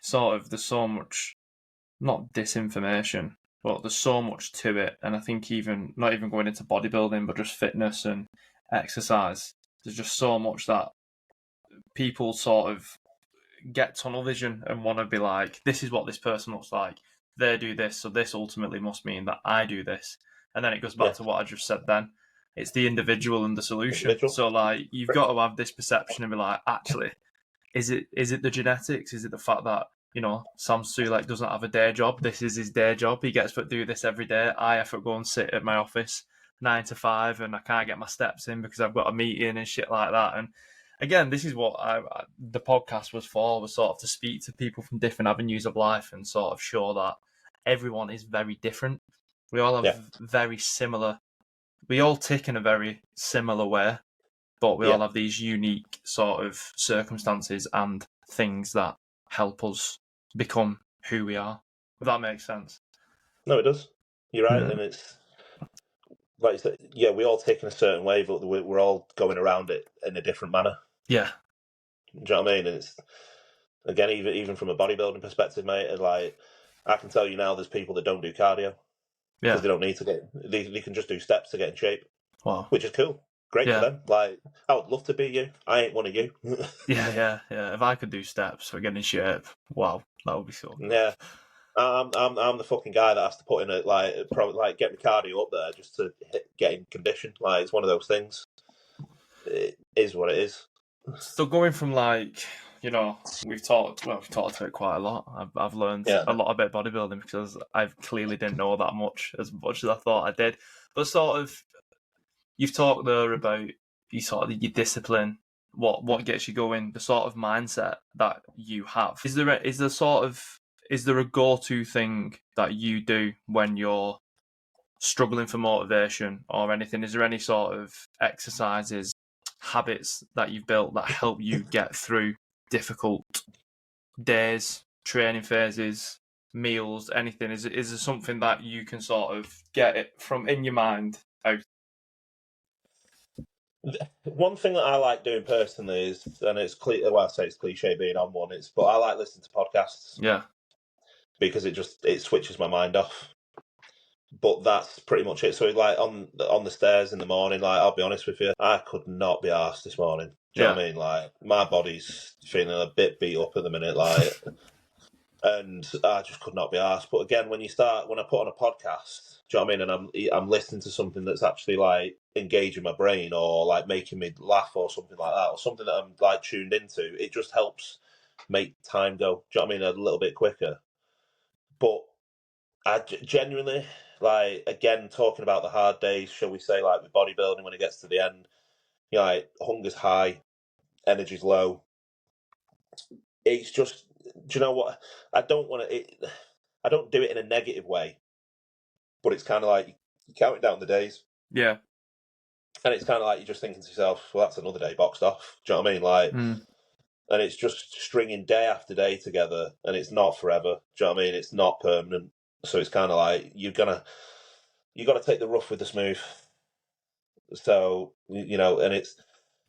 sort of, there's so much, not disinformation, but there's so much to it. And I think not even going into bodybuilding, but just fitness and exercise, there's just so much that people sort of get tunnel vision and want to be like, this is what this person looks like. They do this, so this ultimately must mean that I do this. And then it goes back to what I just said then. It's the individual and the solution. So like, you've got to have this perception and be like, actually, is it the genetics? Is it the fact that Sam Sulek doesn't have a day job. This is his day job. He gets to do this every day. I have to go and sit at my office 9 to 5, and I can't get my steps in because I've got a meeting and shit like that. And again, this is what the podcast was for, was sort of to speak to people from different avenues of life and sort of show that everyone is very different. We all have very similar, we all tick in a very similar way, but we all have these unique sort of circumstances and things that help us become who we are. If that makes sense. No, it does. You're right, and it's like you said, we all take in a certain way, but we're all going around it in a different manner. Yeah. Do you know what I mean? And it's, again, even from a bodybuilding perspective, mate, and like, I can tell you now, there's people that don't do cardio because they don't need to they can just do steps to get in shape. Wow. Which is cool. Great for them. Like, I would love to be you. I ain't one of you. Yeah. If I could do steps for getting in shape, wow, that would be so good. Yeah. I'm the fucking guy that has to put in get my cardio up there just to get in condition. Like, it's one of those things. It is what it is. So going from we've talked about it quite a lot. I've learned a lot about bodybuilding because I clearly didn't know that much as I thought I did. But sort of, you've talked there about your discipline, what gets you going, the sort of mindset that you have. Is there a go-to thing that you do when you're struggling for motivation or anything? Is there any sort of exercises, habits that you've built that help you get through difficult days, training phases, meals, anything? Is there something that you can sort of get it from in your mind out? One thing that I like doing personally is, and I say it's cliche being on one, but I like listening to podcasts. Yeah. Because it switches my mind off. But that's pretty much it. So like on the stairs in the morning, like, I'll be honest with you, I could not be arsed this morning. Do you know what I mean? Like, my body's feeling a bit beat up at the minute, like, and I just could not be arsed. But again, when I put on a podcast, do you know what I mean, and I'm listening to something that's actually like engaging my brain or like making me laugh or something like that, or something that I'm like tuned into, it just helps make time go, do you know what I mean, a little bit quicker. But I genuinely, like, again, talking about the hard days, shall we say, like with bodybuilding, when it gets to the end, like, hunger's high, energy's low. It's just, do you know what? I don't do it in a negative way, but it's kind of like you're counting down the days. Yeah. And it's kind of like you're just thinking to yourself, well, that's another day boxed off. Do you know what I mean? Like, and it's just stringing day after day together, and it's not forever. Do you know what I mean? It's not permanent. So it's kind of like you got to take the rough with the smooth. So, and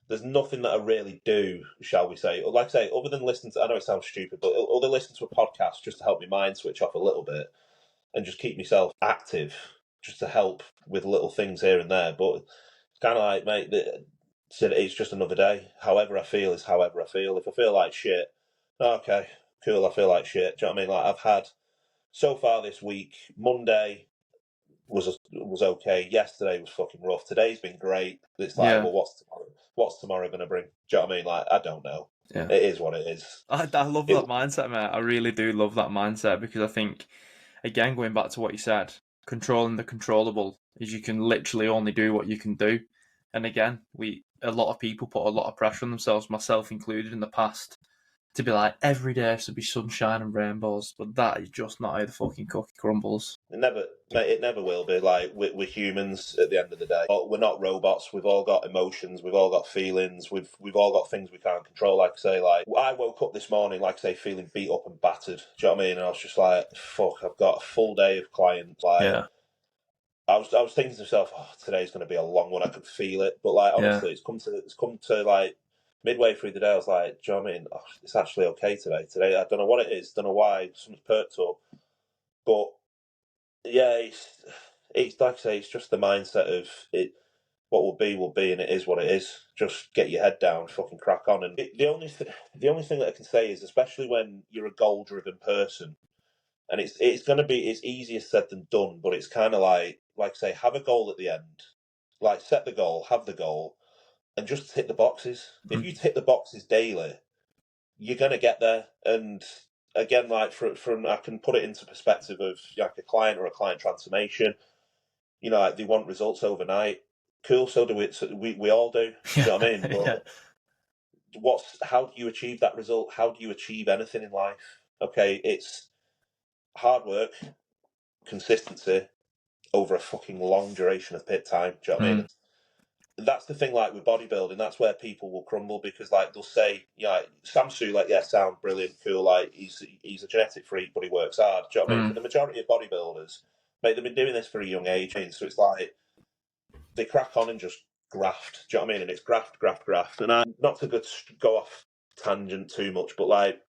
there's nothing that I really do, shall we say, like I say, other than listen to, I know it sounds stupid, but other than listen to a podcast just to help my mind switch off a little bit and just keep myself active, just to help with little things here and there. But it's kind of like, mate, it's just another day. However I feel is however I feel. If I feel like shit, okay, cool, I feel like shit. Do you know what I mean? Like, I've had, so far this week, Monday was okay. Yesterday was fucking rough. Today's been great. It's like, well, what's tomorrow going to bring? Do you know what I mean? Like, I don't know. Yeah. It is what it is. I love that mindset, mate. I really do love that mindset, because I think, again, going back to what you said, controlling the controllable is you can literally only do what you can do. And again, a lot of people put a lot of pressure on themselves, myself included, in the past, to be like, every day has to be sunshine and rainbows, but that is just not how the fucking cookie crumbles. It never will be. Like, we're humans at the end of the day. We're not robots. We've all got emotions. We've all got feelings. We've all got things we can't control. Like I say, like, I woke up this morning, like I say, feeling beat up and battered. Do you know what I mean? And I was just like, fuck, I've got a full day of clients. Like, yeah. I was thinking to myself, today's going to be a long one. I could feel it, but like, honestly, it's come to like midway through the day. I was like, do you know what I mean? It's actually okay today. Today, I don't know what it is. Don't know why. Something's perked up, but yeah, it's like I say, it's just the mindset of it. What will be, and it is what it is. Just get your head down, fucking crack on. And the only thing that I can say is, especially when you're a goal-driven person, and it's easier said than done, but it's kind of like I say, have a goal at the end. Like, set the goal, have the goal, and just hit the boxes. If you hit the boxes daily, you're going to get there. And again, like from I can put it into perspective of like a client or a client transformation. You know, like they want results overnight. Cool, so do we. So we all do. Do you know what I mean? Yeah. But how do you achieve that result? How do you achieve anything in life? Okay, it's hard work, consistency over a fucking long duration of pit time. Do you know what I mean? That's the thing, like with bodybuilding, that's where people will crumble because, like, they'll say, yeah, like, Samsu, like, yeah, sound brilliant, cool, like, he's a genetic freak, but he works hard. Do you know what I mean? For the majority of bodybuilders, mate, they've been doing this for a young age, so it's like they crack on and just graft. Do you know what I mean? And it's graft, graft, graft. And I'm not to go off tangent too much, but like,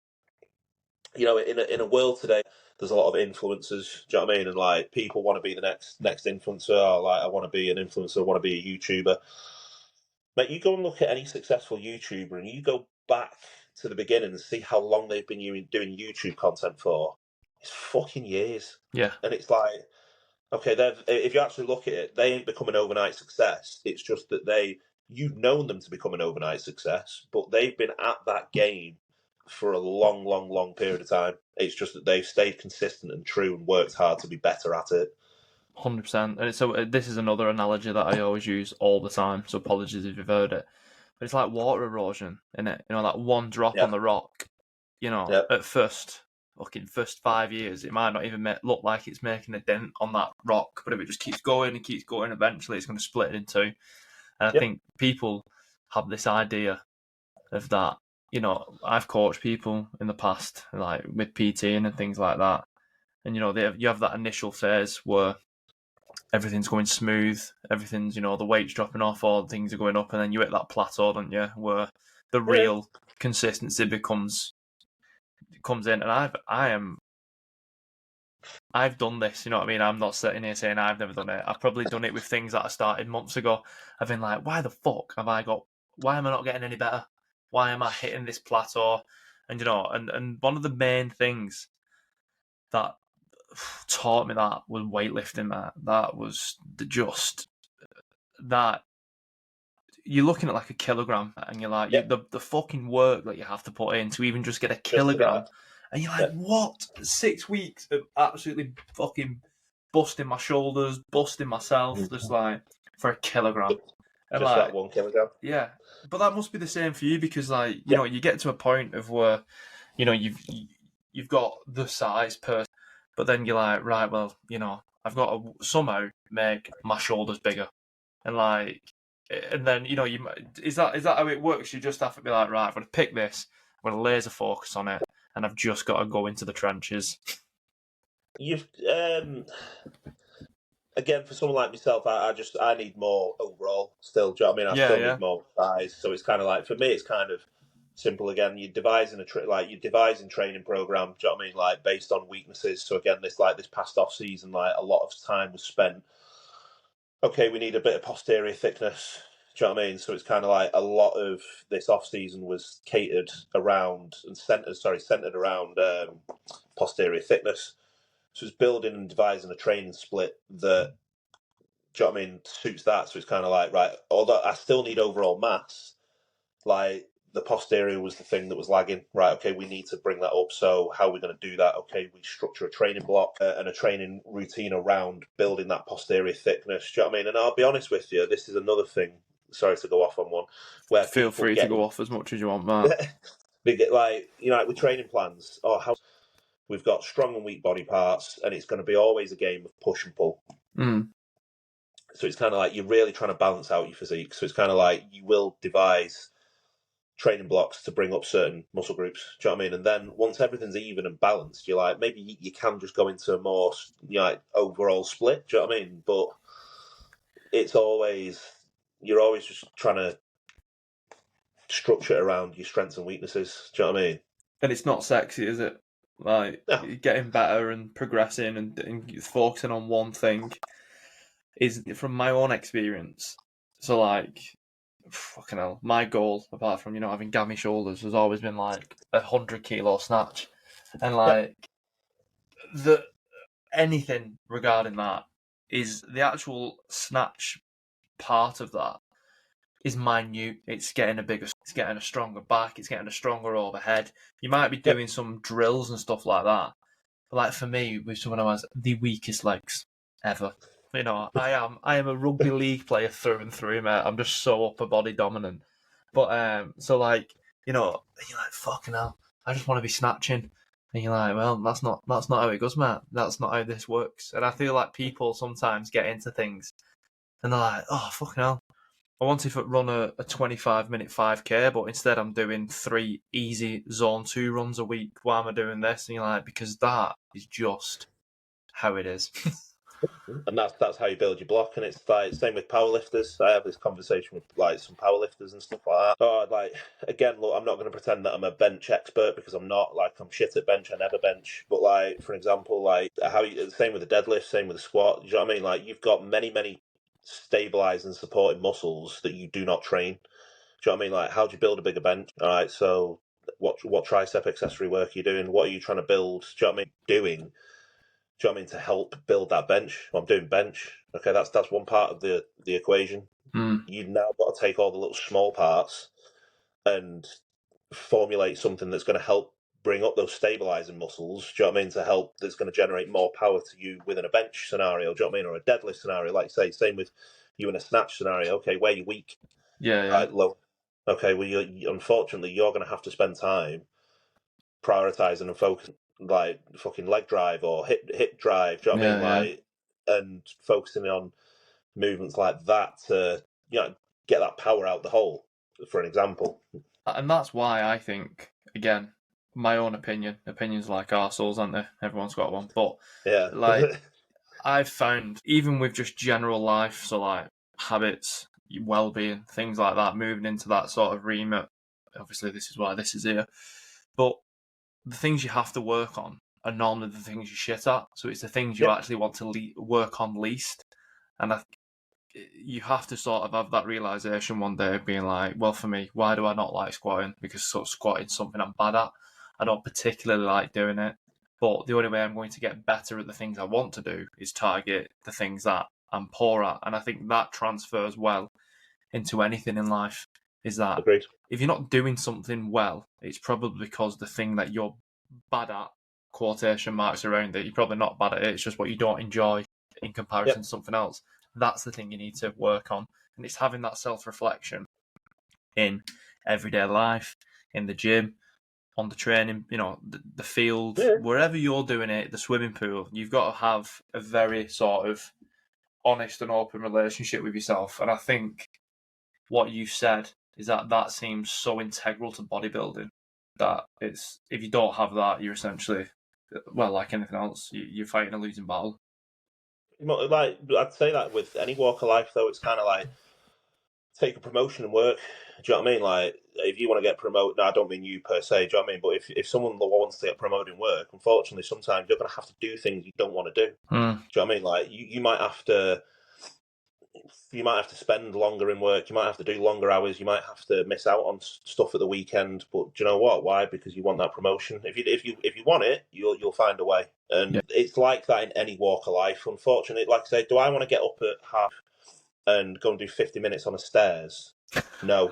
you know, in a world today, there's a lot of influencers. Do you know what I mean? And like, people want to be the next influencer. Or like, I want to be an influencer. I want to be a YouTuber. Mate, you go and look at any successful YouTuber, and you go back to the beginning and see how long they've been doing YouTube content for. It's fucking years. Yeah. And it's like, okay, if you actually look at it, they ain't become an overnight success. It's just that you've known them to become an overnight success, but they've been at that game for a long, long, long period of time. It's just that they've stayed consistent and true and worked hard to be better at it. 100%. And so this is another analogy that I always use all the time. So apologies if you've heard it, but it's like water erosion, isn't it? You know, like one drop Yeah. on the rock. You know, Yep. at first 5 years, it might not even look like it's making a dent on that rock, but if it just keeps going and keeps going, eventually it's going to split in two. And I think people have this idea of that. You know, I've coached people in the past, like with PTing and things like that, and you know, you have that initial phase where everything's going smooth, everything's, you know, the weight's dropping off, all things are going up, and then you hit that plateau, don't you, where the real consistency comes in. And I've done this, you know what I mean? I'm not sitting here saying I've never done it. I've probably done it with things that I started months ago. I've been like, why am I not getting any better? Why am I hitting this plateau? And you know, and one of the main things that taught me that was weightlifting. That was just that you're looking at like a kilogram, and you're like, the fucking work that you have to put in to even just get a kilogram, and you're like, what? 6 weeks of absolutely fucking busting my shoulders, busting myself, just like for a kilogram, and just like that 1 kilogram. Yeah, but that must be the same for you because, like, you know, you get to a point of where, you know, you've got the size per, but then you're like, right, well, you know, I've got to somehow make my shoulders bigger, and like, and then you know, is that how it works? You just have to be like, right, I'm gonna pick this, I'm gonna laser focus on it, and I've just got to go into the trenches. You've again, for someone like myself, I need more overall still. Do you know what I mean? I still need more size. So it's kind of like, for me, it's kind of simple again. You're devising training program. Do you know what I mean? Like based on weaknesses. So again, this past off season, like a lot of time was spent. Okay, we need a bit of posterior thickness. Do you know what I mean? So it's kind of like a lot of this off season was catered around and centered around posterior thickness. So it's building and devising a training split that, do you know what I mean, suits that. So it's kind of like, right, although I still need overall mass, like the posterior was the thing that was lagging. Right, okay, we need to bring that up. So how are we going to do that? Okay, we structure a training block and a training routine around building that posterior thickness. Do you know what I mean? And I'll be honest with you, this is another thing, sorry to go off on one, where Feel free to go off as much as you want, Matt. They get like, you know, like with training plans, how we've got strong and weak body parts, and it's going to be always a game of push and pull. So it's kind of like you're really trying to balance out your physique. So it's kind of like you will devise training blocks to bring up certain muscle groups. Do you know what I mean? And then once everything's even and balanced, you're like, maybe you can just go into a more, you know, like overall split. Do you know what I mean? But you're always just trying to structure it around your strengths and weaknesses. Do you know what I mean? And it's not sexy, is it? Like, getting better and progressing and focusing on one thing is, from my own experience. So, like, fucking hell, my goal, apart from, you know, having gammy shoulders, has always been like 100 kilo snatch. And like, anything regarding that is the actual snatch part of that is minute. It's getting it's getting a stronger back, it's getting a stronger overhead. You might be doing some drills and stuff like that. But like for me, with someone who has the weakest legs ever, I am a rugby league player through and through, mate. I'm just so upper body dominant. But so like, you're like, fucking hell, I just want to be snatching. And you're like, well, that's not how it goes, mate. That's not how this works. And I feel like people sometimes get into things and they're like, oh, fucking hell, I wanted to run a 25-minute 5K, but instead I'm doing 3 easy zone 2 runs a week. Why am I doing this? And you're like, because that is just how it is. And that's how you build your block. And it's like same with powerlifters. I have this conversation with like some powerlifters and stuff like that. Oh, like again, look, I'm not going to pretend that I'm a bench expert because I'm not. Like I'm shit at bench. I never bench. But like for example, like same with the deadlift, same with the squat. You know what I mean? Like you've got many stabilizing and supporting muscles that you do not train. Do you know what I mean? Like how do you build a bigger bench? All right, so what tricep accessory work are you doing? What are you trying to build? Do you know what I mean? Doing. Do you know what I mean? To help build that bench. I'm doing bench. Okay, that's one part of the equation. You've now got to take all the little small parts and formulate something that's going to help bring up those stabilizing muscles. Do you know what I mean? To help, that's going to generate more power to you within a bench scenario. Do you know what I mean? Or a deadlift scenario, like say, same with you in a snatch scenario. Okay, where you're weak, Yeah. low. Okay, well, unfortunately, you're going to have to spend time prioritizing and focusing, like fucking leg drive or hip drive. Do you know what I mean? Like, and focusing on movements like that to get that power out the hole. For an example, And that's why I think, again, my own opinions like arseholes, aren't they? Everyone's got one. But yeah, like, I've found, even with just general life, so like habits, well-being, things like that, moving into that sort of remit. Obviously, this is why this is here. But the things you have to work on are normally the things you shit at. So it's the things you actually want to work on least. And you have to sort of have that realization one day of being like, well, for me, why do I not like squatting? Because sort of squatting's something I'm bad at. I don't particularly like doing it. But the only way I'm going to get better at the things I want to do is target the things that I'm poor at. And I think that transfers well into anything in life, is that agreed. if you're not doing something well, it's probably because the thing that you're bad at, quotation marks around it, you're probably not bad at it. It's just what you don't enjoy in comparison to something else. That's the thing you need to work on. And it's having that self-reflection in everyday life, in the gym, on the training, the field, wherever you're doing it, the swimming pool. You've got to have a very sort of honest and open relationship with yourself. And I think what you said is that seems so integral to bodybuilding that it's, if you don't have that, you're essentially, well, like anything else, you're fighting a losing battle. Like I'd say that with any walk of life, though, it's kind of like take a promotion and work. Do you know what I mean? Like if you want to get promoted, no, I don't mean you per se. Do you know what I mean? But if someone wants to get promoted in work, unfortunately, sometimes you're going to have to do things you don't want to do. Do you know what I mean? Like you might have to. You might have to spend longer in work. You might have to do longer hours. You might have to miss out on stuff at the weekend. But do you know what? Why? Because you want that promotion. If you want it, you'll find a way. And it's like that in any walk of life. Unfortunately, like I say, do I want to get up at half and go and do 50 minutes on the stairs? No.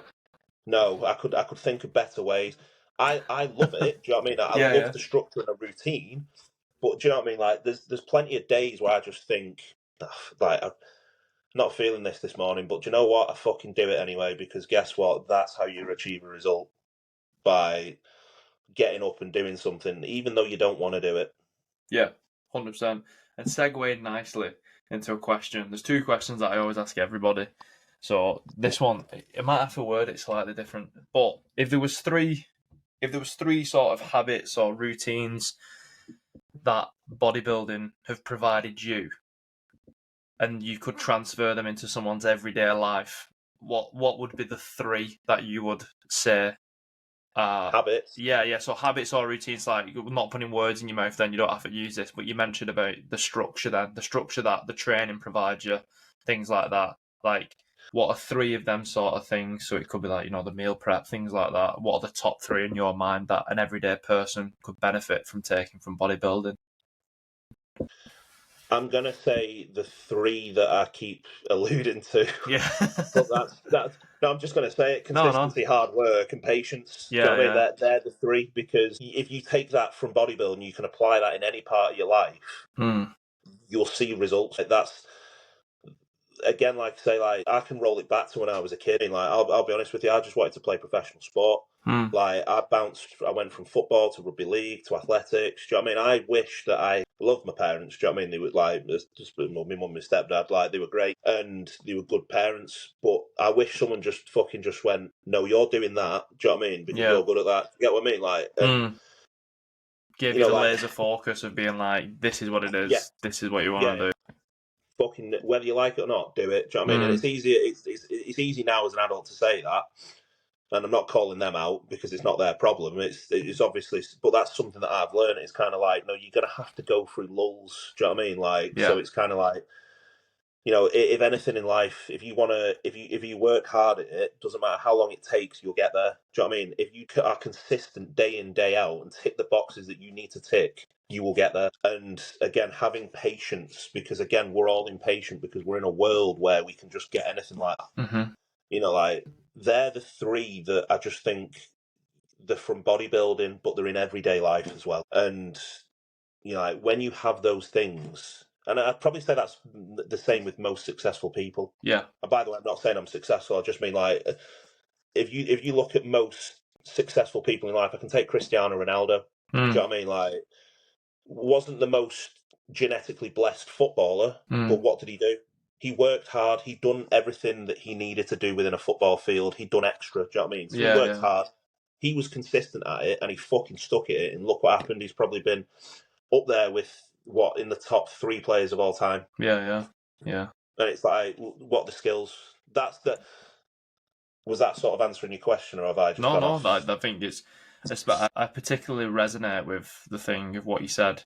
I could think of better ways. I love it. Do you know what I mean? I love the structure and the routine. But do you know what I mean? Like there's plenty of days where I just think, like, not feeling this morning, but do you know what? I fucking do it anyway, because guess what? That's how you achieve a result, by getting up and doing something, even though you don't want to do it. Yeah, 100%. And segueing nicely into a question. There's 2 questions that I always ask everybody. So this one, it might have to word it slightly different, but if there was three sort of habits or routines that bodybuilding have provided you, and you could transfer them into someone's everyday life, what would be the 3 that you would say? Habits. Yeah. So habits or routines, like not putting words in your mouth, then you don't have to use this. But you mentioned about the structure, then the structure that the training provides you, things like that. Like, what are 3 of them sort of things? So it could be like, the meal prep, things like that. What are the top 3 in your mind that an everyday person could benefit from taking from bodybuilding? I'm gonna say the three that I keep alluding to. Yeah. But that's no. I'm just gonna say it: No. consistency, hard work, and patience. Do you know Yeah, what I mean? yeah. They're the three, because if you take that from bodybuilding, you can apply that in any part of your life. You'll see results. That's, again, like I say, like I can roll it back to when I was a kid. And like I'll be honest with you, I just wanted to play professional sport. Like I went from football to rugby league to athletics. Do you know what I mean? I wish that I loved my parents. Do you know what I mean? They were like, just my mum and my stepdad, like they were great and they were good parents. But I wish someone just fucking just went, no, you're doing that. Do you know what I mean? Because you're good at that. You get what I mean? Like, and give you the laser focus of being like, this is what it is. Yeah. This is what you want to do. Fucking whether you like it or not, do it. Do you know what I mean? And it's easy. It's easy now as an adult to say that, and I'm not calling them out because it's not their problem. It's obviously, but that's something that I've learned. It's kind of like, no, you're gonna have to go through lulls. Do you know what I mean? Like, so it's kind of like, you know, if anything in life, if you work hard at it, doesn't matter how long it takes, you'll get there. Do you know what I mean? If you are consistent day in, day out and tick the boxes that you need to tick, you will get there. And again, having patience, because again, we're all impatient because we're in a world where we can just get anything like that. You know, like they're the three that I just think they're from bodybuilding, but they're in everyday life as well. And you know, like when you have those things, and I'd probably say that's the same with most successful people. Yeah. And by the way, I'm not saying I'm successful. I just mean like if you look at most successful people in life, I can take Cristiano Ronaldo. Do you know what I mean? Like, wasn't the most genetically blessed footballer, but what did he do? He worked hard. He'd done everything that he needed to do within a football field. He'd done extra. Do you know what I mean? So he worked hard. He was consistent at it, and he fucking stuck at it. And look what happened. He's probably been up there with in the top 3 players of all time. Yeah. And it's like, what the skills? Was that sort of answering your question, or have I just gone off? I think it's. I particularly resonate with the thing of what you said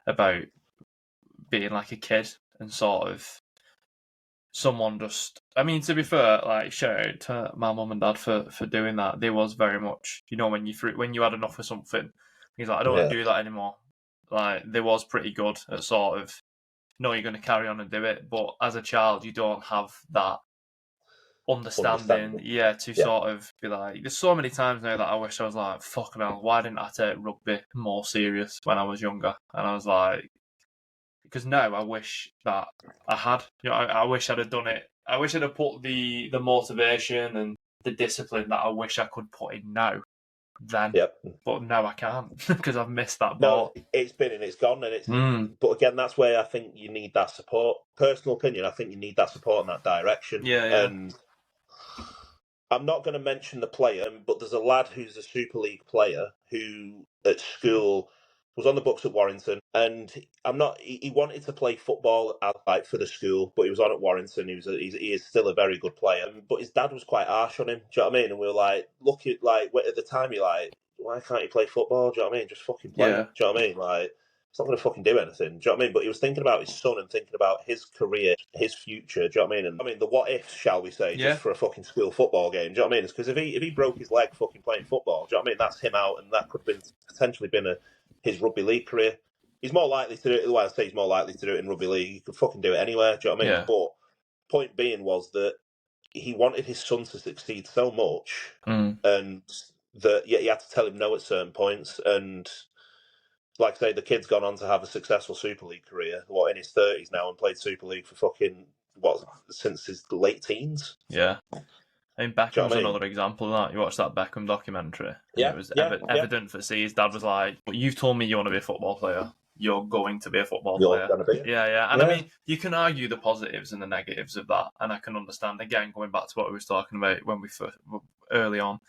about being like a kid and sort of someone just. I mean, to be fair, like shout out to my mum and dad for doing that. They was very much, you know, when you had enough of something, he's like, I don't want to do that anymore. Like they was pretty good at sort of, no, you're going to carry on and do it. But as a child, you don't have that understanding. To sort of be like, there's so many times now that I wish I was like, fucking hell, why didn't I take rugby more serious when I was younger? And I was like, because now I wish that I had, you know, I wish I'd have done it. I wish I'd have put the motivation and the discipline that I wish I could put in now. Then, but now I can't because I've missed that boat. No, it's been and it's gone, and it's. But again, that's where I think you need that support. Personal opinion, I think you need that support in that direction. And I'm not going to mention the player, but there's a lad who's a Super League player who at school was on the books at Warrington, and he wanted to play football like for the school, but he was on at Warrington. He is still a very good player, but his dad was quite harsh on him. Do you know what I mean? And we were like, look at like at the time, you're like, why can't you play football? Do you know what I mean? Just fucking play. Do you know what I mean? Like, it's not going to fucking do anything. Do you know what I mean? But he was thinking about his son and thinking about his career, his future. Do you know what I mean? And I mean, the what ifs, shall we say, just for a fucking school football game. Do you know what I mean? It's because if he broke his leg fucking playing football, do you know what I mean? That's him out, and that could have potentially been his rugby league career. He's more likely to do it. Well, I say he's more likely to do it in rugby league. He could fucking do it anywhere. Do you know what I mean? But point being was that he wanted his son to succeed so much, and that he had to tell him no at certain points. And like I say, the kid's gone on to have a successful Super League career. In his 30s now, and played Super League for fucking since his late teens. Yeah. I mean, Beckham's another example of that. You watched that Beckham documentary. And it was evident for his dad was like, well, you've told me you want to be a football player. You're going to be a football player. Yeah. And I mean, you can argue the positives and the negatives of that. And I can understand, again, going back to what we were talking about when we first, early on,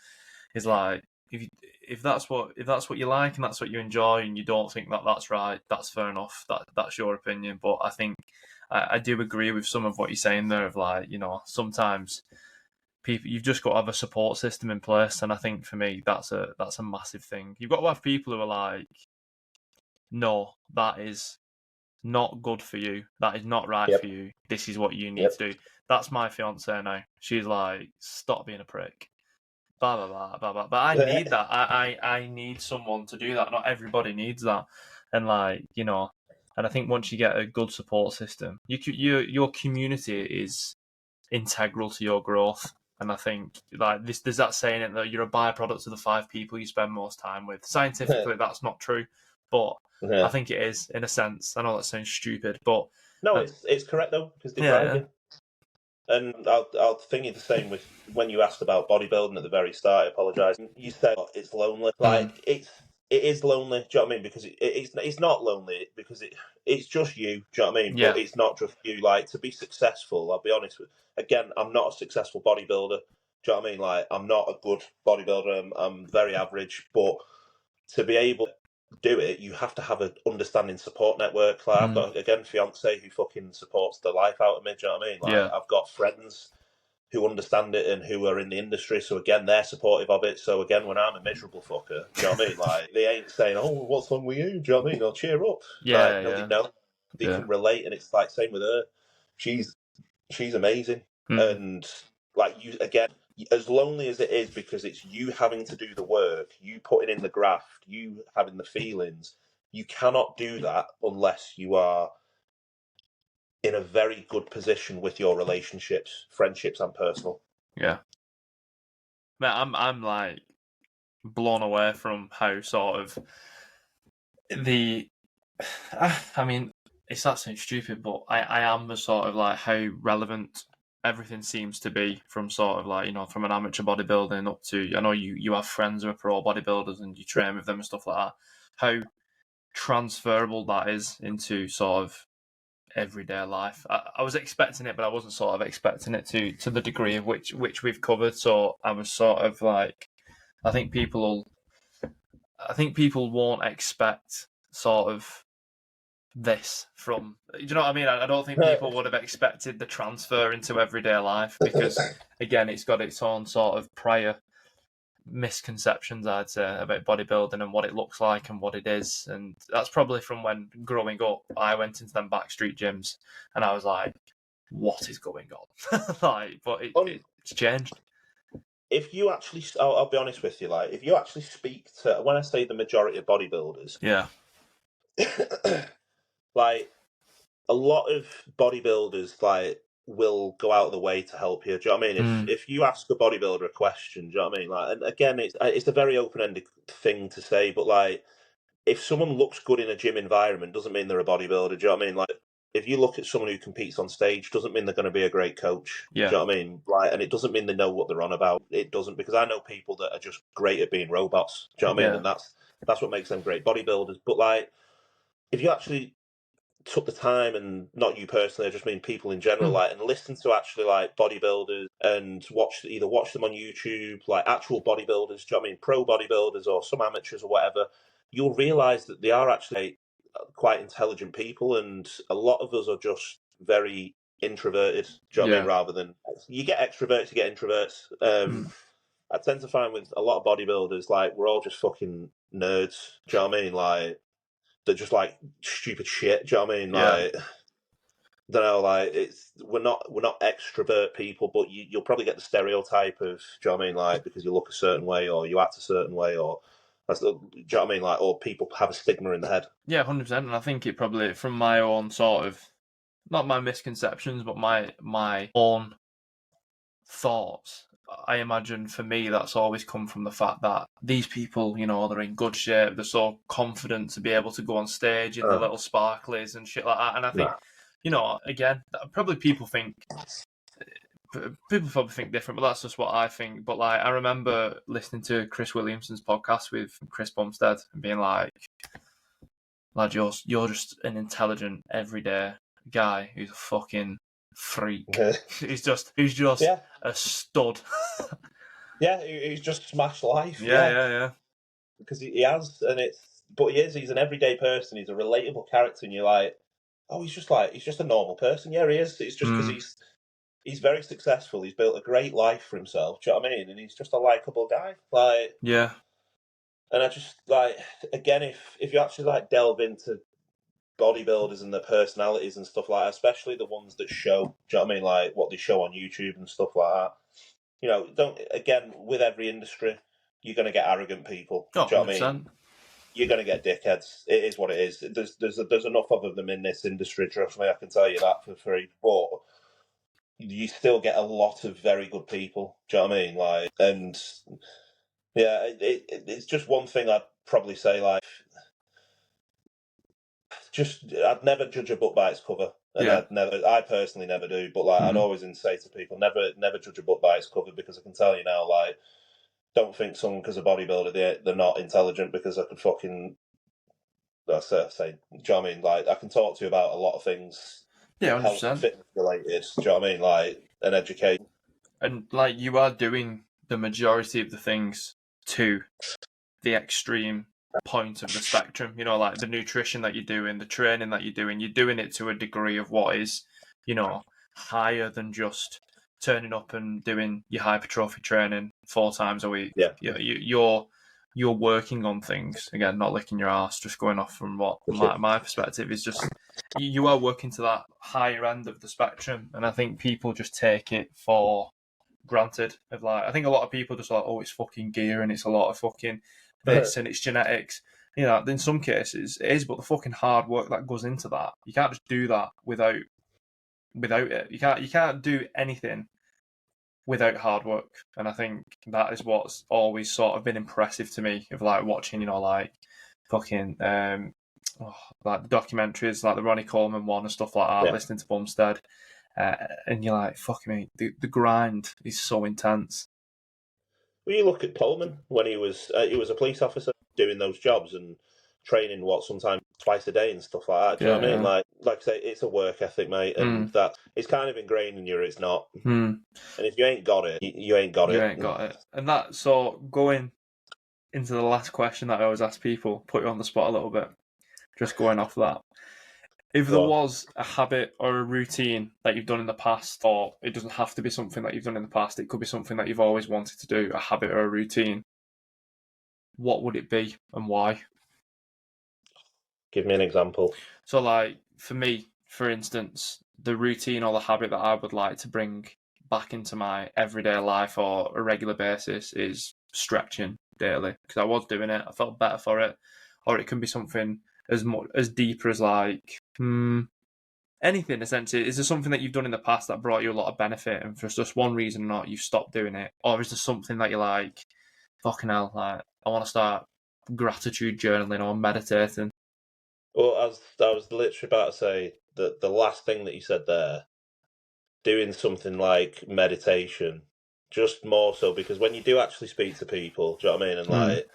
is like, if that's what you like and that's what you enjoy and you don't think that that's right, that's fair enough. That's your opinion. But I think I do agree with some of what you're saying there of like, you know, sometimes people, you've just got to have a support system in place, and I think for me that's a massive thing. You've got to have people who are like, no, that is not good for you, that is not right for you, this is what you need to do. That's my fiance now. She's like, stop being a prick, blah blah blah blah blah. But I need that. I need someone to do that. Not everybody needs that. And like, you know, And I think once you get a good support system, your community is integral to your growth. And I think like this, there's that saying that you're a byproduct of the 5 people you spend most time with. Scientifically, that's not true, but I think it is in a sense. I know that sounds stupid, but No, it's correct though, because they drive you. And I'll think you the same with when you asked about bodybuilding at the very start. I apologise. You said it's lonely. Like it is lonely. Do you know what I mean? Because it's not lonely because it's just you. Do you know what I mean? Yeah. But it's not just you. Like to be successful, I'll be honest with. Again, I'm not a successful bodybuilder. Do you know what I mean? Like I'm not a good bodybuilder. I'm very average. But to be able to do it, you have to have an understanding support network. Like I've got again fiance who fucking supports the life out of me. Do you know what I mean? Like I've got friends who understand it and who are in the industry, so again they're supportive of it. So again, when I'm a miserable fucker, do you know what I mean? Like they ain't saying, "Oh, what's wrong with you?" Do you know what I mean? They'll cheer up. Like no, they know, they can relate, and it's like same with her. She's amazing, and like you again, as lonely as it is because it's you having to do the work, you putting in the graft, you having the feelings. You cannot do that unless you are in a very good position with your relationships, friendships, and personal. Yeah. Man, I'm like blown away from how sort of I mean, it's that sounds stupid, but I am the sort of like how relevant everything seems to be from sort of like, from an amateur bodybuilding up to, I know you have friends who are pro bodybuilders and you train with them and stuff like that. How transferable that is into sort of everyday life. I was expecting it, but I wasn't sort of expecting it to the degree of which we've covered. So I was sort of like, I think people won't expect sort of this from, do you know what I mean? I don't think people would have expected the transfer into everyday life because, again, it's got its own sort of prior misconceptions, I'd say, about bodybuilding and what it looks like and what it is. And that's probably from when growing up, I went into them backstreet gyms and I was like, what is going on? But it's changed. If you actually, I'll be honest with you, like if you actually speak to, when I say the majority of bodybuilders, like a lot of bodybuilders like will go out of the way to help you. Do you know what I mean? If you ask a bodybuilder a question, do you know what I mean? Like, and again, it's a very open-ended thing to say, but like if someone looks good in a gym environment, doesn't mean they're a bodybuilder. Do you know what I mean? Like if you look at someone who competes on stage, doesn't mean they're going to be a great coach. Yeah. Do you know what I mean? Like, and it doesn't mean they know what they're on about. It doesn't, because I know people that are just great at being robots. Do you know what I mean? And that's what makes them great bodybuilders. But like, if you actually took the time, and not you personally, I just mean people in general, like, and listen to actually like bodybuilders and watch them on YouTube, like actual bodybuilders, do you know what I mean? Pro bodybuilders or some amateurs or whatever, you'll realise that they are actually quite intelligent people, and a lot of us are just very introverted, do you know what I mean? Rather than, you get extroverts, you get introverts. I tend to find with a lot of bodybuilders, like, we're all just fucking nerds, do you know what I mean? Like, they're just like stupid shit. Do you know what I mean? Like, don't know. Like, we're not extrovert people, but you'll probably get the stereotype of. Do you know what I mean? Like, because you look a certain way or you act a certain way, or do you know what I mean? Like, or people have a stigma in the head. Yeah, 100%. And I think it probably, from my own sort of, not my misconceptions, but my own thoughts, I imagine for me that's always come from the fact that these people, they're in good shape, they're so confident to be able to go on stage in the little sparklies and shit like that. And I think, again, probably people probably think different, but that's just what I think. But like, I remember listening to Chris Williamson's podcast with Chris Bumstead and being like, lad, you're just an intelligent, everyday guy who's a fucking freak. He's just a stud. Yeah, he's just smashed life. Yeah. Because he has, but he's an everyday person. He's a relatable character, and you're like, oh, he's just a normal person. Yeah, he is. It's just because he's very successful. He's built a great life for himself. Do you know what I mean? And he's just a likable guy. Like, yeah. And I just like, again, if you actually like delve into bodybuilders and their personalities and stuff like that, especially the ones that show, do you know what I mean? Like what they show on YouTube and stuff like that. With every industry, you're going to get arrogant people. Oh, do you know what I mean? you're going to get dickheads. It is what it is. There's enough of them in this industry, trust me, I can tell you that for free. But you still get a lot of very good people. Do you know what I mean? Like, and yeah, it's just one thing I'd probably say, like, I'd never judge a book by its cover. And I personally never do, but like, I'd always say to people, never judge a book by its cover, because I can tell you now, like, don't think someone because a bodybuilder they're not intelligent, because I could fucking say, do you know what I mean? Like, I can talk to you about a lot of things, health and fitness related. Do you know what I mean? Like, and educate. And like, you are doing the majority of the things to the extreme point of the spectrum. You know, like the nutrition that you're doing, the training that you're doing it to a degree of what is, you know, higher than just turning up and doing your hypertrophy training 4 times a week. Yeah. You're working on things, again, not licking your ass, just going off from what my perspective is, just you are working to that higher end of the spectrum. And I think people just take it for granted. Of like, I think a lot of people just like, oh, it's fucking gear and it's a lot of fucking this and it's genetics. You know, in some cases it is, but the fucking hard work that goes into that, you can't just do that without it. You can't do anything without hard work. And I think that is what's always sort of been impressive to me, of like watching, you know, like fucking like the documentaries, like the Ronnie Coleman one and stuff like that, listening to Bumstead, and you're like, fucking me, the grind is so intense. Well, you look at Coleman when he was a police officer doing those jobs and training sometimes twice a day and stuff like that. Do you know what I mean? Like I say, it's a work ethic, mate, and that it's kind of ingrained in you. It's not, and if you ain't got it, you ain't got it. You ain't got it. And that, so going into the last question that I always ask people, put you on the spot a little bit, just going off that. If there was a habit or a routine that you've done in the past, or it doesn't have to be something that you've done in the past, it could be something that you've always wanted to do, a habit or a routine, what would it be and why? Give me an example. So like, for me, for instance, the routine or the habit that I would like to bring back into my everyday life or a regular basis is stretching daily, because I was doing it, I felt better for it. Or it can be something as deeper as like anything, essentially. Is there something that you've done in the past that brought you a lot of benefit, and for just one reason or not, you've stopped doing it? Or is there something that you're like, fucking hell, like, I want to start gratitude journaling or meditating? Well, I was literally about to say that the last thing that you said there, doing something like meditation, just more so, because when you do actually speak to people, do you know what I mean? And like,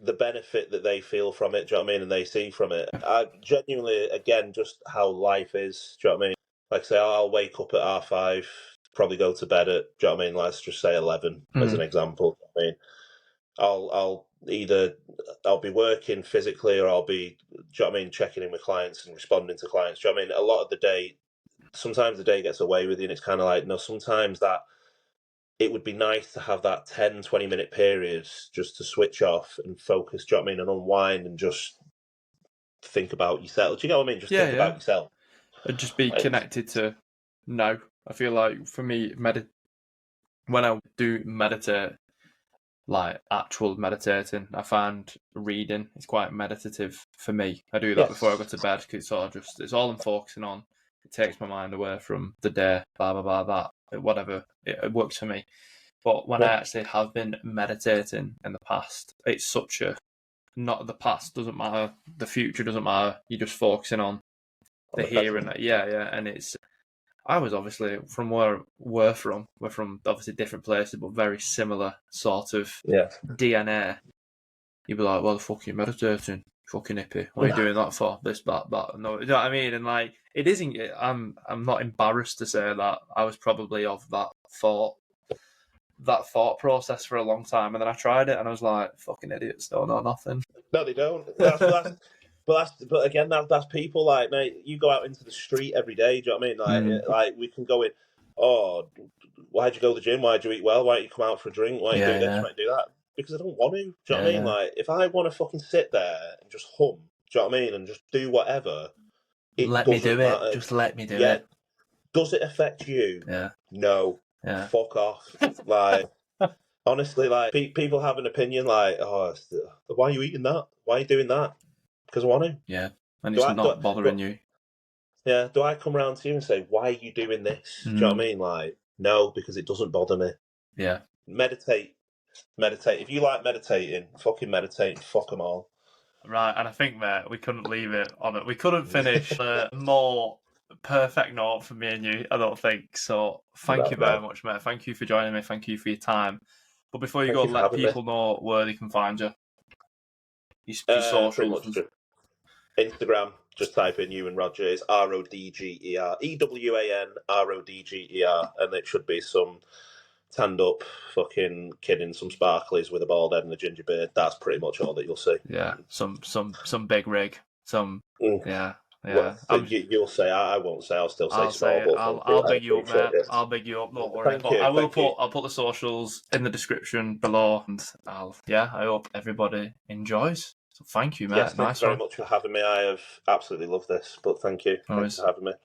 the benefit that they feel from it, do you know what I mean? And they see from it. I genuinely, again, just how life is, do you know what I mean? Like I say, I'll wake up at 5:30, probably go to bed at, do you know what I mean? Let's just say 11 as an example. I mean, I'll be working physically, or I'll be, do you know what I mean, checking in with clients and responding to clients. Do you know what I mean? A lot of the day, sometimes the day gets away with you, and it's kind of like, no, sometimes that it would be nice to have that 10, 20-minute period just to switch off and focus, do you know what I mean, and unwind and just think about yourself. Do you know what I mean? Just think about yourself. And just be connected to now. I feel like for me, when I do meditate, like actual meditating, I find reading is quite meditative for me. I do that before I go to bed, because it's sort of just, it's all I'm focusing on. It takes my mind away from the day, blah, blah, blah, that, whatever. It works for me. But when I actually have been meditating in the past, it's such a, not the past doesn't matter, the future doesn't matter, you're just focusing on the here and that. And it's, I was obviously from where we're from obviously different places, but very similar sort of DNA. You'd be like, well, the fuck you meditating, fucking hippie. What are you doing that for? This, that. No, you know what I mean? And like, it isn't. I'm not embarrassed to say that I was probably of that thought process for a long time, and then I tried it, and I was like, fucking idiots, don't know nothing. No, they don't. But again, that's people, like, mate, you go out into the street every day, do you know what I mean? Like we can go in, oh, why'd you go to the gym? Why'd you eat well? Why don't you come out for a drink? Why don't you do this? Why don't you do that? Because I don't want to, do you know what I mean? Like, if I want to fucking sit there and just hum, do you know what I mean? And just do whatever, let me do it. Just let me do it. Does it affect you? Yeah. No. Yeah. Fuck off. Like, Honestly, like people have an opinion, like, oh, why are you eating that? Why are you doing that? Because I want to. Yeah, and Do it's I? not bothering you. Yeah. Do I come around to you and say, why are you doing this? Do you know what I mean? Like, no, because it doesn't bother me. Yeah. Meditate. If you like meditating, fucking meditate. Fuck them all. Right, and I think, mate, we couldn't leave it on it. We couldn't finish a more perfect note for me and you, I don't think. So thank you very much, mate. Thank you for joining me. Thank you for your time. But before you Thank go, you for let having me. people know where they can find you. Your Pretty socials. much just Instagram. Just type in Ewan Rodger. It's Rodger. EWAN RODGER, and it should be some tanned up fucking kid in some sparklies with a bald head and a ginger beard. That's pretty much all that you'll see. Yeah, some big rig. Yeah. Well, you'll say. I won't say. I'll still say I'll small. say it. But I'll big you up, mate. it. I'll big you up. Don't worry. Thank But you. I will Thank you. I'll put the socials in the description below, and I hope everybody enjoys. So thank you, mate. Yes, thank Nice you very one. much for having me. I have absolutely loved this. But thank you. No Thank you worries. for having me.